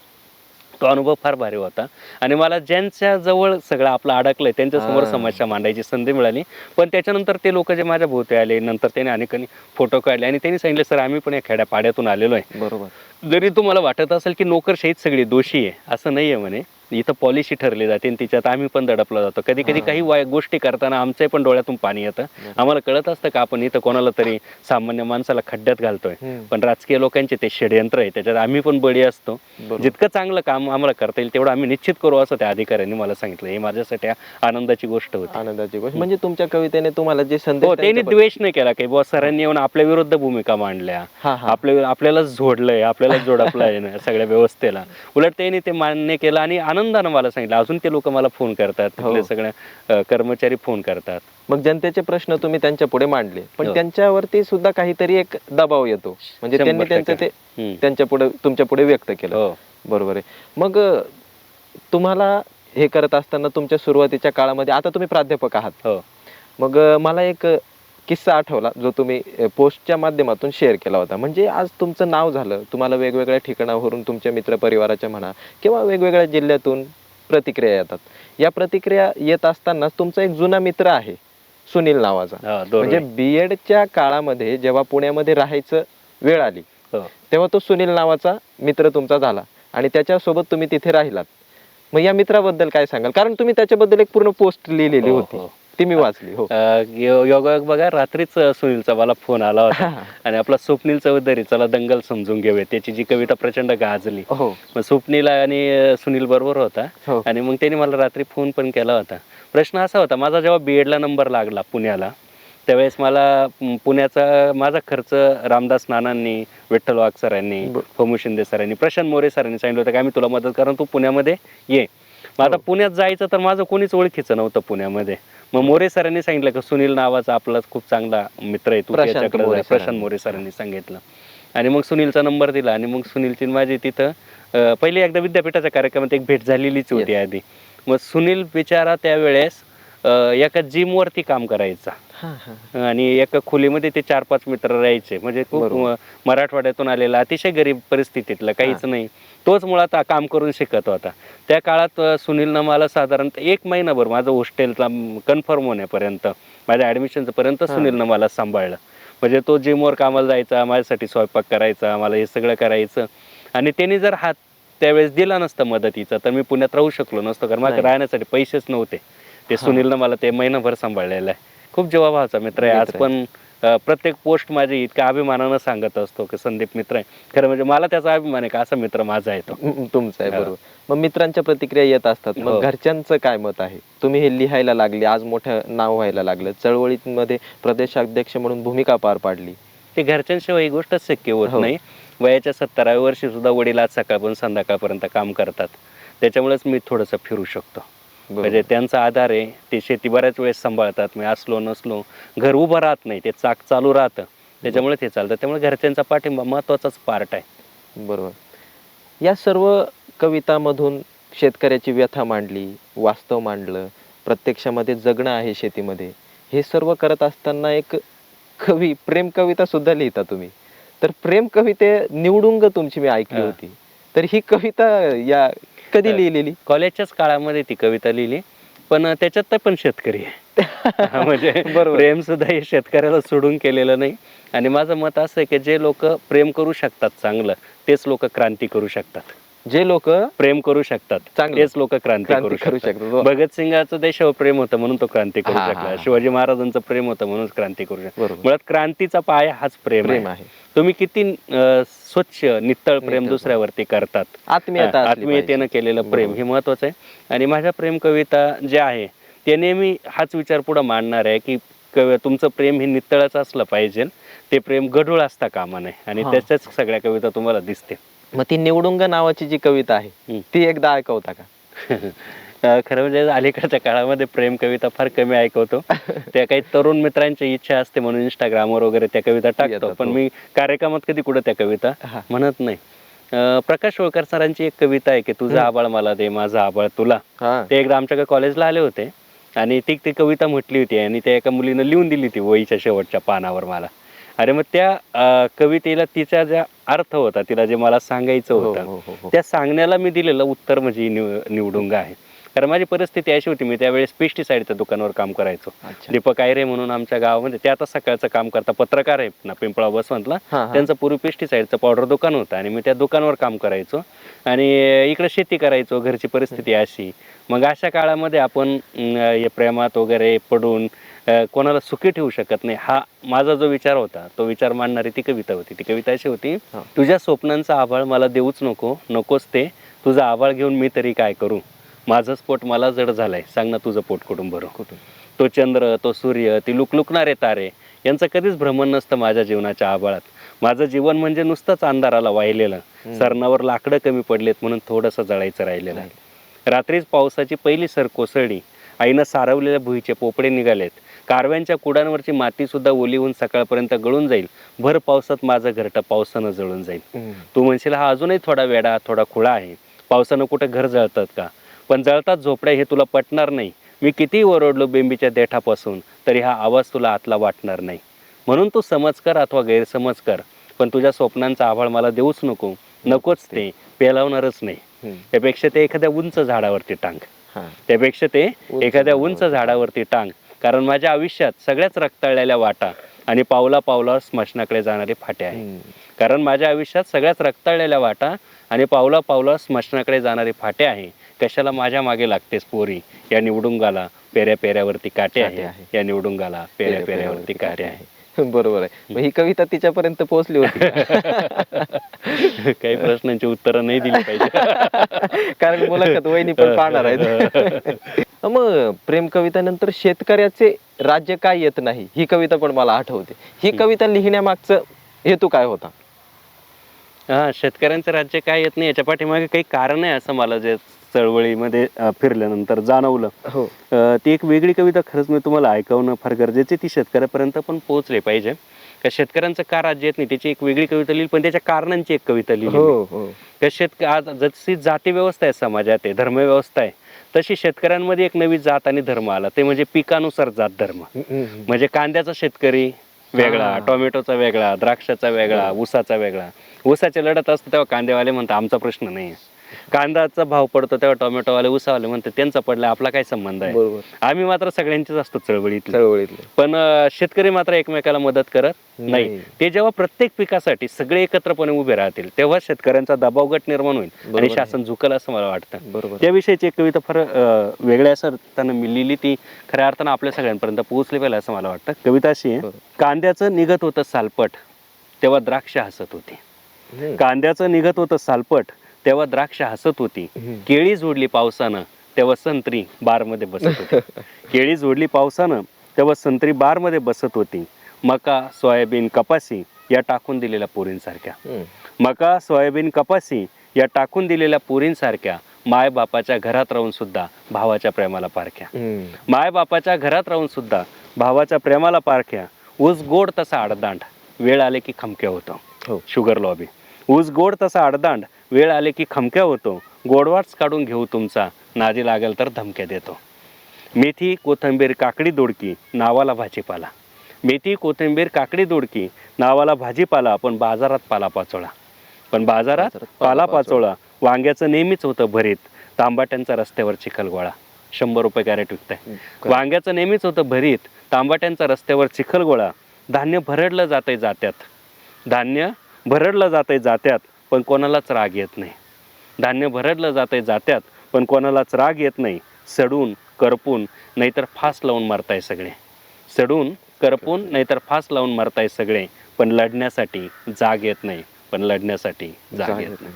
तो अनुभव फार भारी होता. आणि मला ज्यांच्या जवळ सगळं आपलं अडकलंय त्यांच्यासमोर समस्या मांडायची संधी मिळाली. पण त्याच्यानंतर ते लोक जे माझ्या भोवती आले, नंतर त्यांनी अनेकांनी फोटो काढले आणि त्यांनी सांगितले, सर आम्ही पण या खेड्यापाड्यातून आलेलो आहे. बरोबर. जरी तुम्हाला वाटत असेल की नोकरशाहीत सगळी दोषी आहे, असं नाहीये म्हणे. इथं पॉलिसी ठरली जाते आणि तिच्यात आम्ही पण दडपला जातो. कधी कधी काही गोष्टी करताना आमच्या पण डोळ्यातून पाणी येतं. आम्हाला कळत असतं का आपण इथं कोणाला तरी सामान्य माणसाला खड्ड्यात घालतोय, पण राजकीय लोकांचे ते षडयंत्र आहे, त्याच्यात आम्ही पण बळी असतो. जितकं चांगलं काम आम्हाला करता येईल तेवढं आम्ही निश्चित करू, असं त्या अधिकाऱ्यांनी मला सांगितलं. हे माझ्यासाठी आनंदाची गोष्ट होती. आनंदाची गोष्ट म्हणजे तुमच्या कवितेने तुम्हाला जे संदेश, त्यांनी द्वेष नाही केला की बॉस सरांनी येऊन आपल्या विरुद्ध भूमिका मांडल्या, आपल्याला झोडलंय, आपल्याला जोडपलंय सगळ्या व्यवस्थेला. उलट त्यांनी ते मान्य केलं आणि आनंदानं मला सांगितलं. अजून ते लोक मला फोन करतात, तिथले सगळे कर्मचारी फोन करतात. मग जनतेचे प्रश्न तुम्ही त्यांच्या पुढे मांडले, पण त्यांच्यावरती सुद्धा काहीतरी एक दबाव येतो. म्हणजे त्यांनी त्यांचं ते त्यांच्या पुढे, तुमच्या पुढे व्यक्त केलं. बरोबर आहे. मग तुम्हाला हे करत असताना तुमच्या सुरुवातीच्या काळामध्ये, आता तुम्ही प्राध्यापक आहात, मग मला एक किस्सा आठवला जो तुम्ही पोस्टच्या माध्यमातून शेअर केला होता. म्हणजे आज तुमचं नाव झालं, तुम्हाला वेगवेगळ्या ठिकाणावरून तुमच्या मित्रपरिवाराच्या म्हणा किंवा वेगवेगळ्या जिल्ह्यातून प्रतिक्रिया येतात. या प्रतिक्रिया येत असताना तुमचा एक जुना मित्र आहे सुनील नावाचा. म्हणजे BEdच्या काळामध्ये जेव्हा पुण्यामध्ये राहायचं वेळ आली तेव्हा तो सुनील नावाचा मित्र तुमचा झाला आणि त्याच्यासोबत तुम्ही तिथे राहिलात. मग या मित्राबद्दल काय सांगाल? कारण तुम्ही त्याच्याबद्दल एक पूर्ण पोस्ट लिहिलेली होती. ती मी वाचली. हो. योगायोग बघा, रात्रीच सुनीलचा मला फोन आला होता आणि आपला स्वप्नील चौधरी, चला दंगल समजून घेऊया, त्याची जी कविता प्रचंड गाजली. हो. मग स्वप्नील आणि सुनील बरोबर होता हो. आणि मग त्यांनी मला रात्री फोन पण केला होता. प्रश्न असा होता, माझा जेव्हा बीएडला नंबर लागला पुण्याला, त्यावेळेस मला पुण्याचा माझा खर्च रामदास नानांनी, विठ्ठल वाघ सरांनी, होमू शिंदे सरांनी, प्रशांत मोरे सरांनी सांगितलं होतं की आम्ही तुला मदत करून तू पुण्यामध्ये ये. मग आता पुण्यात जायचं तर माझं कोणीच ओळखीचं नव्हतं पुण्यामध्ये. मग मोरे सरांनी सांगितलं की सुनील नावाचा आपला खूप चांगला मित्र आहे, तू त्याच्याकडे जा. प्रशांत मोरे सरांनी सांगितलं आणि मग सुनीलचा नंबर दिला आणि मग सुनीलची माझी तिथं पहिली एकदा विद्यापीठाच्या कार्यक्रमात एक भेट झालेलीच होती आधी. मग सुनील बिचारा त्यावेळेस एका जिमवरती काम करायचा आणि एका खोलीमध्ये ते 4-5 मित्र राहायचे. म्हणजे खूप मराठवाड्यातून आलेला, अतिशय गरीब परिस्थितीतला, काहीच नाही. तोच मुळात काम करून शिकत होता. त्या काळात सुनीलनं मला साधारणतः 1 महिनाभर माझं हॉस्टेलला कन्फर्म होण्यापर्यंत, माझ्या ॲडमिशनचं पर्यंत सुनीलनं मला सांभाळलं. म्हणजे तो जिमवर कामाला जायचा, माझ्यासाठी स्वयंपाक करायचा, मला हे सगळं करायचं. आणि त्यांनी जर हात त्यावेळेस दिला नसता मदतीचा तर मी पुण्यात राहू शकलो नसतो, कारण माझ्या राहण्यासाठी पैसेच नव्हते. ते सुनीलनं मला ते महिनाभर सांभाळलेलं आहे. खूप जीवाभावाचा मित्र आहे. आज पण प्रत्येक पोस्ट माझी इतक्या अभिमानानं सांगत असतो की संदीप मित्र आहे. खरं म्हणजे मला त्याचा अभिमान आहे का असा मित्र माझा आहे तो. तुमचा आहे, बरोबर. मग मित्रांच्या प्रतिक्रिया येत असतात, मग घरच्यांचं काय मत आहे? तुम्ही हे लिहायला लागले, आज मोठं नाव व्हायला लागलं, चळवळीमध्ये प्रदेशाध्यक्ष म्हणून भूमिका पार पाडली, ते घरच्यांशिवाय ही गोष्ट शक्य होत नाही. वयाच्या 70व्या वर्षी सुद्धा वडील आज सकाळपासून संध्याकाळपर्यंत काम करतात, त्याच्यामुळेच मी थोडंसं फिरू शकतो. म्हणजे त्यांचा आधार आहे. ते शेती बऱ्याच वेळेस सांभाळतात, मी असलो नसलो घर उभं राहत नाही, ते चाक चालू राहतं, त्याच्यामुळे ते चालतं. त्यामुळे घरच्यांचा पाठिंबा महत्वाचाच पार्ट आहे. बरोबर. या सर्व कवितामधून शेतकऱ्याची व्यथा मांडली, वास्तव मांडलं, प्रत्यक्षामध्ये जगणं आहे शेतीमध्ये, हे सर्व करत असताना एक प्रेम कविता सुद्धा लिहिता तुम्ही. तर प्रेम कविते निवडुंग तुमची मी ऐकली होती, तर ही कविता या कधी लिहिलेली? कॉलेजच्याच काळामध्ये ती कविता लिहिली, पण त्याच्यात पण शेतकरी आहे. म्हणजे प्रेम सुद्धा हे शेतकऱ्याला सोडून केलेलं नाही. आणि माझं मत असं आहे की जे लोक प्रेम करू शकतात चांगलं, तेच लोक क्रांती करू शकतात. जे लोक प्रेम करू शकतात तेच लोक क्रांती करू शकतात. भगतसिंगाचं देशावर प्रेम होतं म्हणून तो क्रांती करू शकला. शिवाजी महाराजांचं प्रेम होतं म्हणून क्रांती करू शकला. मुळात क्रांतीचा पाया हाच प्रेम आहे. तुम्ही किती स्वच्छ नित्तळ प्रेम दुसऱ्यावरती करतात, आत्मीयतेनं केलेलं प्रेम, हे महत्वाचं आहे. आणि माझ्या प्रेम कविता ज्या आहे ते नेहमी हाच विचार पुढे मांडणार आहे की तुमचं प्रेम हे नित्तळच असलं पाहिजे, ते प्रेम गढूळ असता कामा नये. आणि त्याच्याच सगळ्या कविता तुम्हाला दिसते. मग ती निवडुंग नावाची जी कविता आहे ती एकदा ऐकवता का? खरं म्हणजे अलीकडच्या काळामध्ये प्रेम कविता फार कमी ऐकवतो. त्या काही तरुण मित्रांची इच्छा असते म्हणून इंस्टाग्रामवर वगैरे त्या कविता टाकतो, पण मी कार्यक्रमात कधी कुठे त्या कविता म्हणत नाही. प्रकाश वळकर सरांची एक कविता आहे की तुझं आबाळ मला दे, माझं आबाळ तुला. ते एकदा आमच्याकडे कॉलेजला आले होते आणि ती कविता म्हटली होती आणि त्या एका मुलीनं लिहून दिली ती वहीच्या शेवटच्या पानावर मला. अरे मग त्या कवितेला तिचा ज्या अर्थ होता, तिला जे मला सांगायचं होतं, त्या सांगण्याला मी दिलेलं उत्तर म्हणजे निवडुंग आहे. कारण माझी परिस्थिती अशी होती, मी त्यावेळेस पेस्टिसाईडच्या दुकानावर काम करायचो. दीपक आयरे म्हणून आमच्या गावामध्ये, ते आता सकाळचं काम करता, पत्रकार आहेत ना पिंपळा बसवंतला, त्यांचं पूर्वी पेस्टिसाईडचं पावडर दुकान होतं आणि मी त्या दुकानावर काम करायचो आणि इकडे शेती करायचो. घरची परिस्थिती अशी. मग अशा काळामध्ये आपण हे प्रेमात वगैरे पडून कोणाला सुखी ठेवू शकत नाही, हा माझा जो विचार होता, तो विचार मांडणारी ती कविता होती. ती कविता अशी होती, तुझ्या स्वप्नांचा आभाळ मला देऊच नकोस ते, तुझं आभाळ घेऊन मी तरी काय करू, माझंच पोट मला जड झालंय, सांग ना तुझं पोट कुठून भरू. तो चंद्र, तो सूर्य, ती लुकलुकणारे तारे, यांचं कधीच भ्रमण नसतं माझ्या जीवनाच्या आभाळात. माझं जीवन म्हणजे नुसतंच अंधाराला वाहिलेलं, सरणावर लाकडं कमी पडलेत म्हणून थोडंसं जळायचं राहिलेलं आहे. रात्रीच पावसाची पहिली सर कोसळली, आईनं सारवलेल्या भुईचे पोपडे निघालेत, कारव्यांच्या कुडांवरची माती सुद्धा ओली होऊन सकाळपर्यंत गळून जाईल, भर पावसात माझं घरटं पावसानं जळून जाईल. तू म्हणशील हा अजूनही थोडा वेडा, थोडा खुळा आहे, पावसानं कुठं घर जळतात का? पण जळतात झोपड्या हे तुला पटणार नाही. मी किती ओरडलो बेंबीच्या देठापासून तरी हा आवाज तुला आतला वाटणार नाही. म्हणून तू समज कर अथवा गैरसमज कर, पण तुझ्या स्वप्नांचा आभाळ मला देऊच नकोच ते पेलावणारच नाही. त्यापेक्षा ते एखाद्या उंच झाडावरती टांग, कारण माझ्या आयुष्यात सगळ्याच रक्ताळलेल्या वाटा आणि पावला पावला स्मशानाकडे जाणारे फाटे आहे. कारण माझ्या आयुष्यात सगळ्याच रक्ताळलेल्या वाटा आणि पावला पावला स्मशानाकडे जाणारे फाटे आहे. कशाला माझ्या मागे लागतेस पोरी, या निवडुंगाला पेऱ्या पेऱ्यावरती काटे काटे आहे, आहे. या निवडुंगाला पेऱ्या पेऱ्यावरती काटे आहे. बरोबर आहे. मग ही कविता तिच्यापर्यंत पोहोचली होती काही प्रश्नांची उत्तरं नाही दिली पाहिजे. कारण मुलाखत वहिनी पण पाहणार आहेत. मग प्रेम कवितानंतर शेतकऱ्याचे राज्य काय येत नाही ही कविता पण मला आठवते. ही कविता लिहिण्यामागचं हेतू काय होता? हा, शेतकऱ्यांचं राज्य काय येत नाही याच्या पाठीमागे काही कारण आहे असं मला जे चळवळीमध्ये फिरल्यानंतर जाणवलं. हो. ती एक वेगळी कविता खरंच मी तुम्हाला ऐकवणं फार गरजेचे, ती शेतकऱ्यापर्यंत पण पोहोचले पाहिजे. का शेतकऱ्यांचं का राज्य येत नाही त्याची एक वेगळी कविता लिहिली, पण त्याच्या कारणांची एक कविता लिहिली. हो हो. का आज जशी जाती व्यवस्था आहे समाजात आहे, धर्मव्यवस्था आहे, तशी शेतकऱ्यांमध्ये एक नवी जात आणि धर्म आला, ते म्हणजे पिकानुसार जात धर्म. म्हणजे कांद्याचा शेतकरी वेगळा, टोमॅटोचा वेगळा, द्राक्षाचा वेगळा, ऊसाचा वेगळा. ऊसाचे लढत असतं तेव्हा कांदेवाले म्हणतात आमचा प्रश्न नाही. कांद्याचा भाव पडतो तेव्हा टोमॅटोवाले ऊसावाले म्हणते त्यांचा पडला, आपला काय संबंध आहे. बरोबर. आम्ही मात्र सगळ्यांचेच असतो चळवळीतले. पण पण शेतकरी मात्र एकमेकाला मदत करत नाही. ते जेव्हा प्रत्येक पिकासाठी सगळे एकत्रपणे उभे राहतील तेव्हा शेतकऱ्यांचा दबाव गट निर्माण होईल आणि शासन झुकल असं मला वाटतं. बरोबर. त्याविषयीची एक कविता फार वेगळ्या अर्थानं मी लिहिली, ती खऱ्या अर्थानं आपल्या सगळ्यांपर्यंत पोहोचली पाहिजे असं मला वाटतं. कविता अशी आहे, कांद्याचं निघत होतं सालपट तेव्हा द्राक्ष हसत होती. कांद्याचं निघत होतं सालपट तेव्हा द्राक्ष हसत होती. केळी जोडली पावसानं तेव्हा संत्री बारमध्ये बसत होती. केळी जोडली पावसानं तेव्हा संत्री बारमध्ये बसत होती. मका, सोयाबीन, कपासी या टाकून दिलेल्या पोरींसारख्या. मका, सोयाबीन, कपासी या टाकून दिलेल्या पोरींसारख्या माय बापाच्या घरात राहून सुद्धा भावाच्या प्रेमाला पारख्या. माय बापाच्या घरात राहून सुद्धा भावाच्या प्रेमाला पारख्या. ऊस गोड तसा आडदांड वेळ आले की खमक्या होतो. Sugar lobby. ऊस गोड तसा आडदांड वेळ आले की खमक्या होतो. गोडवाच काढून घेऊ तुमचा, नादी लागेल तर धमक्या देतो. मेथी, कोथिंबीर, काकडी, दोडकी नावाला भाजीपाला. मेथी, कोथिंबीर, काकडी, दोडकी नावाला भाजीपाला, पण बाजारात पालापाचोळा. पण बाजारात पालापाचोळा. वांग्याचं नेहमीच होतं भरीत, तांबाट्यांचा रस्त्यावर चिखलगोळा. 100 रुपये कॅरेट विकताय. वांग्याचं नेहमीच होतं भरीत, तांबाट्यांचा रस्त्यावर चिखलगोळा. धान्य भरडलं जातंय जात्यात. धान्य भरडलं जातंय जात्यात, पण कोणालाच राग येत नाही. धान्य भरडलं जातंय जात्यात, पण कोणालाच राग येत नाही. सडून करपून नाहीतर फास लावून मरताय सगळे. सडून करपून नाहीतर फास लावून मरताय सगळे, पण लढण्यासाठी जाग येत नाही. पण लढण्यासाठी जाग येत नाही.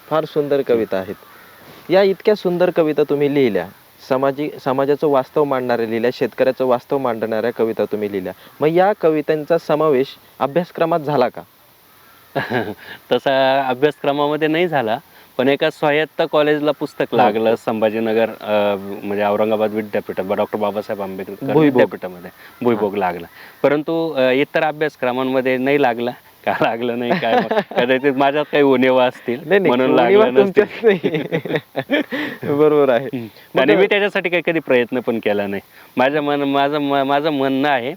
फार सुंदर कविता आहेत. या इतक्या सुंदर कविता तुम्ही लिहिल्या, समाजाचं वास्तव मांडणाऱ्या लिहिल्या, शेतकऱ्याचं वास्तव मांडणाऱ्या कविता तुम्ही लिहिल्या. मग या कवितांचा समावेश अभ्यासक्रमात झाला का? तसा अभ्यासक्रमामध्ये नाही झाला, पण एका स्वायत्त कॉलेजला पुस्तक लागलं संभाजीनगर म्हणजे औरंगाबाद विद्यापीठात डॉक्टर बाबासाहेब आंबेडकर विद्यापीठामध्ये भुईभोग लागला. परंतु इतर अभ्यासक्रमांमध्ये नाही लागला. का लागलं नाही काय कदाचित माझ्यात काही उणेवा असतील म्हणून लागलं नसतील. बरोबर आहे. आणि मी त्याच्यासाठी काही कधी प्रयत्न पण केला नाही. माझं म्हणणं आहे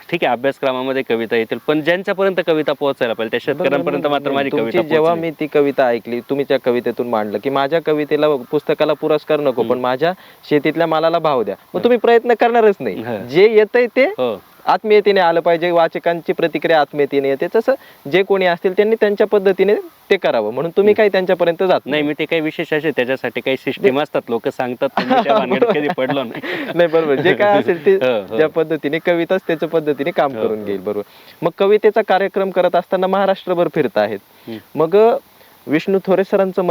ठीक आहे अभ्यासक्रमामध्ये कविता येतील, पण ज्यांच्यापर्यंत कविता पोहोचायला पाहिजे त्या शेतकऱ्यांपर्यंत मात्र माझी कविता. जेव्हा मी ती कविता ऐकली, तुम्ही त्या कवितेतून मांडलं की माझ्या कवितेला पुस्तकाला पुरस्कार नको, पण माझ्या शेतीतल्या मालाला भाव द्या. मग तुम्ही प्रयत्न करणारच नाही. जे येतंय ते आत्मीयतेने आलं पाहिजे. वाचकांची प्रतिक्रिया आत्मीयतेने येते. तसं जे कोणी असतील त्यांनी त्यांच्या पद्धतीने ते करावं, म्हणून तुम्ही काही त्यांच्यापर्यंत जात नाही. मी ते काही विशेष असे त्याच्यासाठी काही सिस्टीम असतात, लोक सांगतात, कधी पडलो नाही. बरोबर. जे काय असेल ते ज्या पद्धतीने कविताच त्याच्या पद्धतीने काम करून घेईल. बरोबर. मग कवितेचा कार्यक्रम करत असताना महाराष्ट्रभर फिरत आहेत. मग विष्णू थोरे सरांचं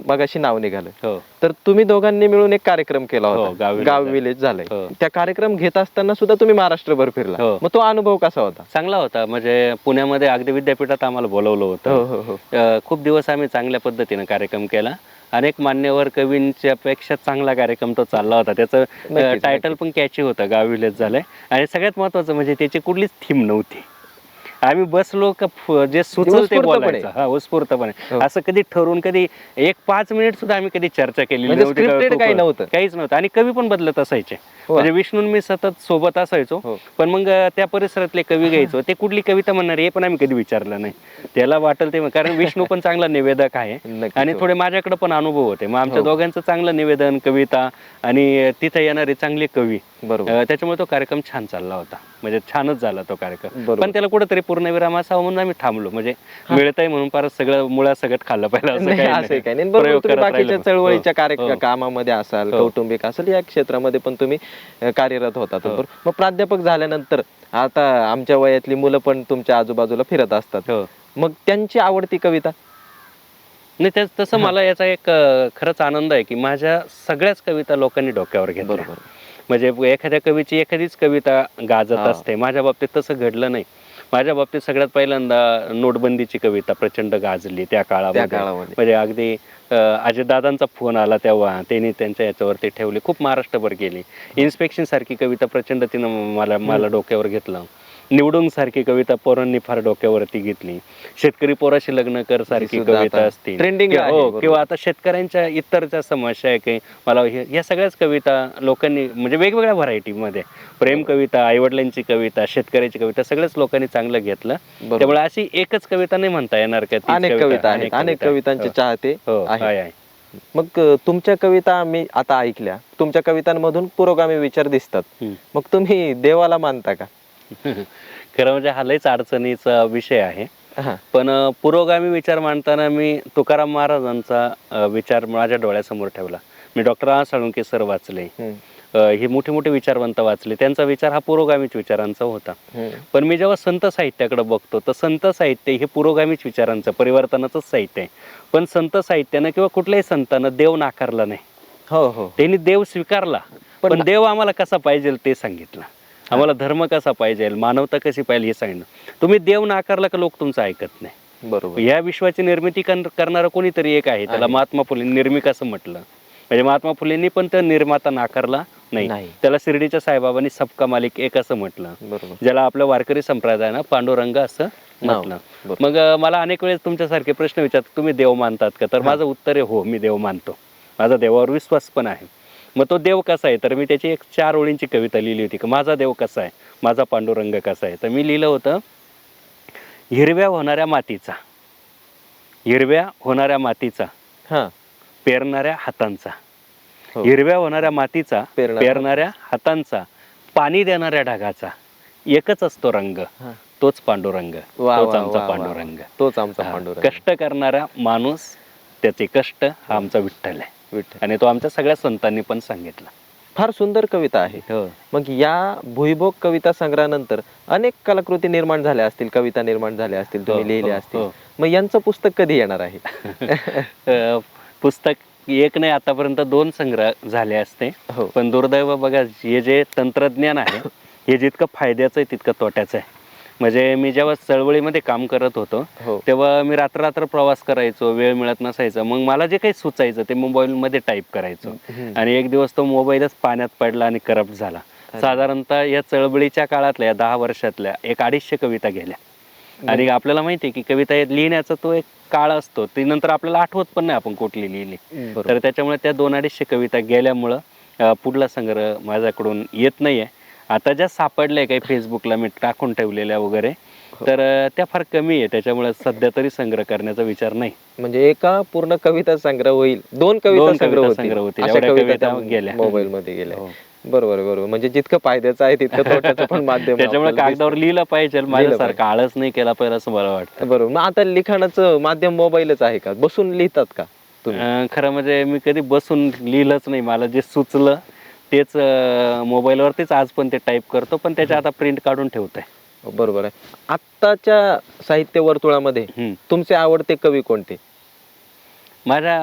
मगाशी नाव निघालं, तर तुम्ही दोघांनी मिळून एक कार्यक्रम केला होता, गाव विलेज झालंय. त्या कार्यक्रम घेत असताना सुद्धा तुम्ही महाराष्ट्रभर फिरला. मग तो अनुभव कसा होता? चांगला होता. म्हणजे पुण्यामध्ये अगदी विद्यापीठात आम्हाला बोलवलं होतं. खूप दिवस आम्ही चांगल्या पद्धतीने कार्यक्रम केला. अनेक मान्यवर कवींच्या पेक्षा चांगला कार्यक्रम तो चालला होता. त्याचं टायटल पण कॅची होतं, गाव विलेज झालंय. आणि सगळ्यात महत्वाचं म्हणजे त्याची कुठलीच थीम नव्हती. आम्ही बसलो का जे सुचल ते बोलायचं. हा, उत्स्फूर्तपणे. असं कधी ठरवून कधी 1-5 मिनिट सुद्धा आम्ही कधी चर्चा केली नव्हती. काहीच नव्हतं. आणि कवी पण बदलत असायचे. म्हणजे विष्णू मी सतत सोबत असायचो, पण मग त्या परिसरातले कवी घ्यायचो. ते कुठली कविता म्हणणार हे पण आम्ही कधी विचारलं नाही. त्याला वाटेल ते, कारण विष्णू पण चांगला निवेदक आहे आणि थोडे माझ्याकडे पण अनुभव होते. मग आमच्या दोघांचं चांगलं निवेदन, कविता आणि तिथे येणारे चांगले कवी, त्याच्यामुळे तो कार्यक्रम छान चालला होता. म्हणजे छानच झाला तो कार्यक्रम. बरोबर. पण त्याला कुठेतरी पूर्णविराम असावा म्हणून आम्ही थांबलो. म्हणजे मिळतंय म्हणून परत सगळं मुळासकट खाल्लं पाहिजे असं नाही, काही असं काही नाही. प्रयोग बरोबर, तुम्ही करत बाकीच्या राहिलो. चळवळीच्या हो. कामामध्ये असाल, हो. कौटुंबिक असेल, या क्षेत्रामध्ये पण तुम्ही कार्यरत होता. हो. मग प्राध्यापक झाल्यानंतर आता आमच्या वयातली मुलं पण तुमच्या आजूबाजूला फिरत असतात, हो. मग त्यांची आवडती कविता? नाही तसं मला याचा एक खरंच आनंद आहे की माझ्या सगळ्याच कविता लोकांनी डोक्यावर घेतल्या. बरोबर. म्हणजे एखाद्या कवीची एखादीच कविता गाजत हा. असते. माझ्या बाबतीत तसं घडलं नाही. माझ्या बाबतीत सगळ्यात पहिल्यांदा नोटबंदीची कविता प्रचंड गाजली त्या काळामध्ये. काळामध्ये. म्हणजे अगदी अजितदादांचा फोन आला तेव्हा त्यांनी त्यांच्या याच्यावरती ठेवली. खूप महाराष्ट्रभर गेली. इन्स्पेक्शन सारखी कविता प्रचंड तिनं मला डोक्यावर घेतलं. निवडून सारखी कविता पोरांनी फार डोक्यावरती घेतली. शेतकरी पोराशी लग्न कर सारखी सुद्धा कविता आता असतील ट्रेंडिंगला आहे, बरोबर. किंवा आता शेतकऱ्यांच्या इतर ज्या समस्या आहे काही मला ह्या सगळ्याच कविता लोकांनी म्हणजे वेगवेगळ्या व्हरायटीमध्ये प्रेम कविता, आईवडिलांची कविता, शेतकऱ्याची कविता सगळ्याच लोकांनी चांगलं घेतलं. बरोबर. त्यामुळे अशी एकच कविता नाही म्हणता येणार का तीच अनेक कविता आहेत, अनेक कवितांचे चाहते हो आहेत. आहे. मग तुमच्या कविता मी आता ऐकल्या, तुमच्या कवितांमधून पुरोगामी विचार दिसतात. हम्म. मग तुम्ही देवाला मानता का? खरं म्हणजे हा लयच अडचणीचा विषय आहे. हा. पण पुरोगामी विचार मांडताना मी तुकाराम महाराजांचा विचार माझ्या डोळ्यासमोर ठेवला. मी डॉक्टर आ. साळुंखे सर वाचले, हम्म. हे मोठे मोठे विचारवंत वाचले. त्यांचा विचार हा पुरोगामीच विचारांचा होता. हम्म. पण मी जेव्हा संत साहित्याकडे बघतो तर संत साहित्य हे पुरोगामीच विचारांचं परिवर्तनाचंच साहित्य आहे. पण संत साहित्यानं किंवा कुठल्याही संतानं देव नाकारला नाही. हो हो. त्यांनी देव स्वीकारला, पण देव आम्हाला कसा पाहिजे ते सांगितलं. आम्हाला धर्म कसा पाहिजे, मानवता कशी पाहिजे हे सांगितलं. तुम्ही देव नाकारला का लोक तुमचं ऐकत नाही. बरोबर. या विश्वाची निर्मिती करणारा कोणीतरी एक आहे, त्याला महात्मा फुलेंनी निर्मिक असं म्हटलं. म्हणजे महात्मा फुलेंनी पण तो निर्माता नाकारला नाही. त्याला शिर्डीच्या साईबाबांनी सबका मालिक एक असं म्हटलं. बरोबर. ज्याला आपल्या वारकरी संप्रदायानं पांडुरंग असं म्हटलं. मग मला अनेक वेळेस तुमच्यासारखे प्रश्न विचारतात, तुम्ही देव मानतात का? तर माझं उत्तर आहे हो, मी देव मानतो. माझा देवावर विश्वास पण आहे. मग तो देव कसा आहे, तर मी त्याची एक 4 ओळींची कविता लिहिली होती की माझा देव कसा आहे, माझा पांडुरंग कसा आहे. तर मी लिहिलं होतं, हिरव्या होणाऱ्या मातीचा, हिरव्या होणाऱ्या मातीचा, हा. पेरणाऱ्या हातांचा, हो. हिरव्या होणाऱ्या मातीचा, पेरणाऱ्या हातांचा, पाणी देणाऱ्या ढगाचा, एकच असतो रंग, तोच पांडुरंग, तोच आमचा पांडुरंग, तोच आमचा पांडुरंग. कष्ट करणारा माणूस, त्याचे कष्ट हा आमचा विठ्ठल आहे. आणि तो आमच्या सगळ्या संतांनी पण सांगितला. फार सुंदर कविता आहे. हो. मग या भुईभोग कविता संग्रहानंतर अनेक कलाकृती निर्माण झाल्या असतील, कविता निर्माण झाल्या असतील, तुम्ही लिहिल्या असतील. मग यांचं पुस्तक कधी येणार आहे? पुस्तक एक नाही, आतापर्यंत 2 संग्रह झाले असते. हो. पण दुर्दैव बघा, हे जे तंत्रज्ञान आहे हे जितकं फायद्याचं आहे तितकं तोट्याचं आहे. म्हणजे मी जेव्हा चळवळीमध्ये काम करत होतो तेव्हा मी रात्र प्रवास करायचो, वेळ मिळत नसायचा. मग मला जे काही सुचायचं ते मोबाईलमध्ये टाईप करायचो. आणि एक दिवस तो मोबाईलच पाण्यात पडला आणि करप्ट झाला. साधारणतः या चळवळीच्या काळातल्या 10 वर्षातल्या 150 कविता गेल्या. आणि आपल्याला माहिती आहे की कविता लिहिण्याचा तो एक काळ असतो, ती नंतर आपल्याला आठवत पण नाही आपण कुठली लिहिली. तर त्याच्यामुळे त्या 200-250 कविता गेल्यामुळं पुढला संग्रह माझ्याकडून येत नाहीये. आता ज्या सापडल्या काही फेसबुकला मी टाकून ठेवलेल्या वगैरे, तर त्या फार कमी आहे. त्याच्यामुळे सध्या तरी संग्रह करण्याचा विचार नाही. म्हणजे एका पूर्ण कविता संग्रह होईल, 2 कविता संग्रह होतील, अशा कविता गेल्या मोबाईल मध्ये गेल्या. बरोबर बरोबर. म्हणजे जितकं फायद्याचं आहे तितकं तोट्याचं पण माध्यम. त्याच्यामुळे कागदावर लिहिलं पाहिजे, माझ्यासारखं आळस नाही केला पाहिजे असं मला वाटतं. बरोबर. मग आता लिखाणाचं माध्यम मोबाईलच आहे का? बसून लिहितात का तुम्ही? खरं म्हणजे मी कधी बसून लिहिलंच नाही. मला जे सुचलं तेच मोबाईलवरतीच आज पण ते टाईप करतो, पण त्याच्या आता प्रिंट काढून ठेवतोय. बरोबर आहे. आत्ताच्या साहित्य वर्तुळामध्ये तुमचे आवडते कवी कोणते? माझ्या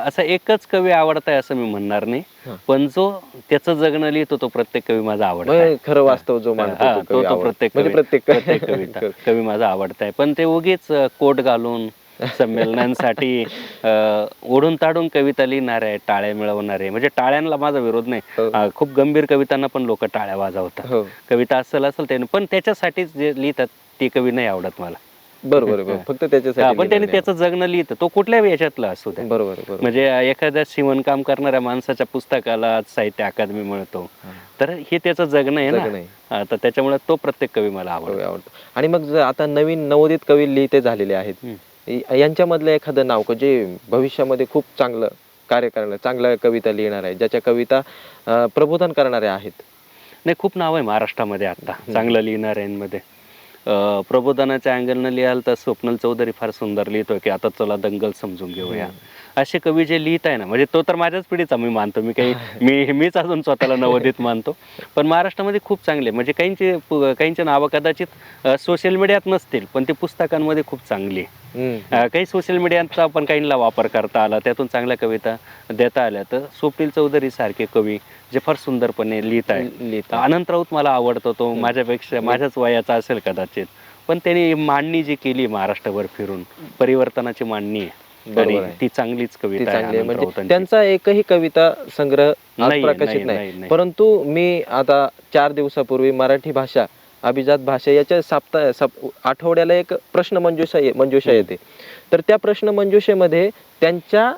असा एकच कवी आवडताय असं मी म्हणणार नाही, पण जो त्याचं जगणं लिहितो तो प्रत्येक कवी माझा आवडता. खरं वास्तव जो मानतो तो प्रत्येक कवी माझा आवडताय. पण ते उगीच कोट घालून संमेलनांसाठी ओढून ताडून कविता लिहिणार आहे, टाळ्या मिळवणार आहे. म्हणजे टाळ्यांना माझा विरोध नाही. खूप गंभीर कवितांना पण लोक टाळ्या वाजवतात. कविता असेल त्याने, पण त्याच्यासाठीच जे लिहितात ते कवी नाही आवडत मला. बरोबर. फक्त त्याच्यासाठी. पण त्याने त्याचं जगणं लिहितं, तो कुठल्याही याच्यातलं असू द्या. बरोबर. म्हणजे एखाद्या शिवणकाम करणाऱ्या माणसाच्या पुस्तकाला साहित्य अकादमी मिळतो, तर हे त्याचं जगणं आहे ना. तर त्याच्यामुळे तो प्रत्येक कवी मला आवडतो. आणि मग आता नवीन नवोदित कवी लिहिते झालेले आहेत, यांच्यामधलं एखादं नाव जे भविष्यामध्ये खूप चांगलं कार्य करणार, चांगल्या कविता लिहिणार आहे, ज्याच्या कविता प्रबोधन करणाऱ्या आहेत? नाही, खूप नाव आहे महाराष्ट्रामध्ये आता चांगलं लिहिणाऱ्यांमध्ये. प्रबोधनाच्या अँगलनं लिहाल तर स्वप्नल चौधरी फार सुंदर लिहितोय की आता चला दंगल समजून घेऊया. असे कवी जे लिहित आहे ना, म्हणजे तो तर माझ्याच पिढीचा मी मानतो, मीच अजून स्वतःला नवोदित मानतो. पण महाराष्ट्रामध्ये खूप चांगले, म्हणजे काहींचे नावं कदाचित सोशल मीडियात नसतील पण ते पुस्तकांमध्ये खूप चांगली आहे. काही सोशल मीडियाचा पण काहींना वापर करता आला, त्यातून चांगल्या कविता देता आल्या. तर स्वप्नील चौधरी सारखे कवी जे फार सुंदरपणे लिहित आहेत. अनंत राऊत मला आवडतो, तो माझ्याच वयाचा असेल कदाचित, पण त्यांनी मांडणी जी केली महाराष्ट्रभर फिरून, परिवर्तनाची मांडणी आहे आणि ती चांगलीच कविता आहे अनंत म्हणजे राऊतांची. त्यांचा एकही कविता संग्रह आज नाही, प्रकाशित नाही. नाही. परंतु मी आता 4 दिवसापूर्वी मराठी भाषा अभिजात भाषा याच्या आठवड्याला एक प्रश्न मंजुषा येते. तर त्या प्रश्न मंजुषेमध्ये त्यांच्या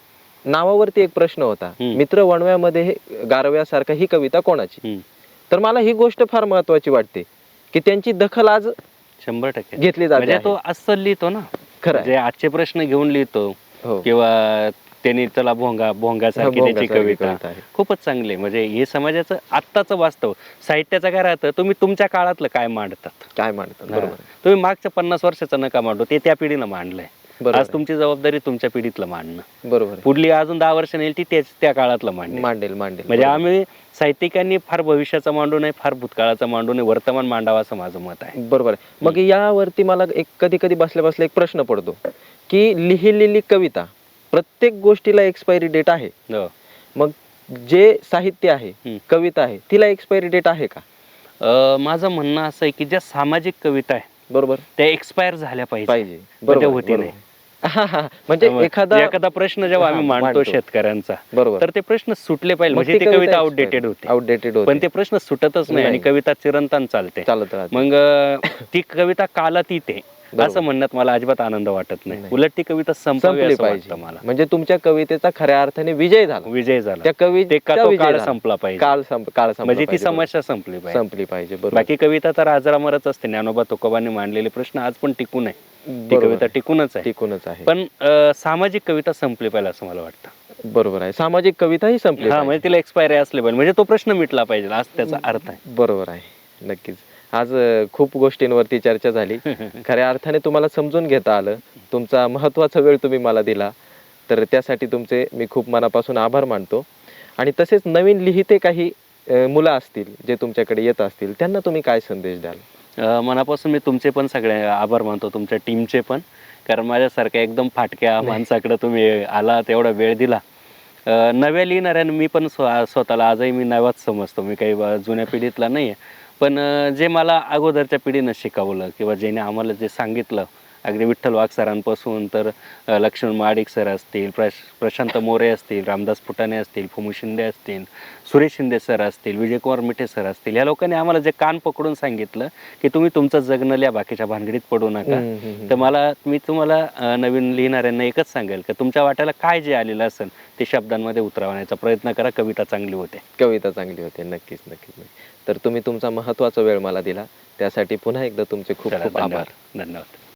नावावरती एक प्रश्न होता, मित्र वणव्यामध्ये गारव्यासारखा ही कविता कोणाची. तर मला ही गोष्ट फार महत्वाची वाटते की त्यांची दखल आज 100% घेतली जाते. म्हणजे तो अस्सल लिहितो ना, खरं जे आजचे प्रश्न घेऊन लिहितो. किंवा त्यांनी चला भोंगासारखी त्याची कविता आहे. खूपच चांगली. म्हणजे हे समाजाचं आत्ताचं वास्तव. साहित्याचं काय राहतं, तुम्ही तुमच्या काळातलं काय मांडतात. बरोबर. तुम्ही मागच्या 50 वर्षाचं नका मांडू, ते त्या पिढीनं मांडलंय. आज तुमची जबाबदारी तुमच्या पिढीतलं मांडणं. बरोबर. पुढली अजून 10 वर्ष नेईल ती त्या काळातलं मांडेल. म्हणजे आम्ही साहित्यिकांनी फार भविष्याचा मांडू नये, फार भूतकाळाचा मांडू नये, वर्तमान मांडावा असं माझं मत आहे. बरोबर आहे. मग यावरती मला एक कधी बसल्या बसल्या एक प्रश्न पडतो की लिहिलेली कविता प्रत्येक गोष्टीला एक्सपायरी डेट आहे. मग जे साहित्य आहे, कविता आहे, तिला एक्सपायरी डेट आहे का? माझं म्हणणं असं आहे की ज्या सामाजिक कविता आहे, बरोबर, त्या एक्सपायर झाल्या पाहिजे. होती नाही. म्हणजे एखादा प्रश्न जेव्हा आम्ही मांडतो शेतकऱ्यांचा, बरोबर, तर ते प्रश्न सुटले पाहिजे. म्हणजे ती कविता आउटडेटेड होते, पण ते प्रश्न सुटतच नाही आणि कविता चिरंतन चालते. मग ती कविता कालातीत आहे असं म्हणण्यात मला अजिबात आनंद वाटत नाही. उलट ती कविता संपली पाहिजे मला. म्हणजे तुमच्या कवितेचा खऱ्या अर्थाने विजय झाला. त्या काळ संपला पाहिजे, म्हणजे ती समस्या संपली पाहिजे. बाकी कविता तर आजरामरच असते. ज्ञानोबा तुकोबांनी मांडलेले प्रश्न आज पण टिकून आहे. ती कविता टिकूनच आहे. पण सामाजिक कविता संपली पाहिजे असं मला वाटतं. बरोबर आहे. सामाजिक कविता ही संपली, म्हणजे तिला एक्सपायरी असले पाहिजे, म्हणजे तो प्रश्न मिटला पाहिजे, आज त्याचा अर्थ आहे. बरोबर आहे. नक्कीच आज खूप गोष्टींवरती चर्चा झाली. खऱ्या अर्थाने तुम्हाला समजून घेता आलं. तुमचा महत्वाचा वेळ तुम्ही मला दिला, तर त्यासाठी तुमचे मी खूप मनापासून आभार मानतो. आणि तसेच नवीन लिहिते काही मुलं असतील जे तुमच्याकडे येत असतील, त्यांना तुम्ही काय संदेश द्याल? मनापासून मी तुमचे पण सगळे आभार मानतो, तुमच्या टीमचे पण. कारण माझ्यासारख्या एकदम फाटक्या माणसाकडे तुम्ही आला, तेवढा वेळ दिला. नव्या लिहिणाऱ्यानं मी पण स्वतःला आजही मी नवाच समजतो. मी काही जुन्या पिढीतला नाही आहे. पण जे मला अगोदरच्या पिढीनं शिकवलं किंवा ज्याने आम्हाला जे सांगितलं, अगदी विठ्ठल वाघ सरांपासून तर लक्ष्मण महाडिक सर असतील, प्रशांत मोरे असतील, रामदास फुटाणे असतील, फुमू शिंदे असतील, सुरेश शिंदे सर असतील, विजयकुमार मिठे सर असतील, या लोकांनी आम्हाला जे कान पकडून सांगितलं की तुम्ही तुमचं जगणं लिहा, बाकीच्या भानगडीत पडू नका. तर मी तुम्हाला नवीन लिहिणाऱ्यांना एकच सांगेल की तुमच्या वाट्याला काय जे आलेलं असेल ते शब्दांमध्ये उतरवण्याचा प्रयत्न करा. कविता चांगली होते. नक्कीच. तर तुम्ही तुमचा महत्त्वाचा वेळ मला दिला, त्यासाठी पुन्हा एकदा तुमचे खूप खूप आभार. धन्यवाद.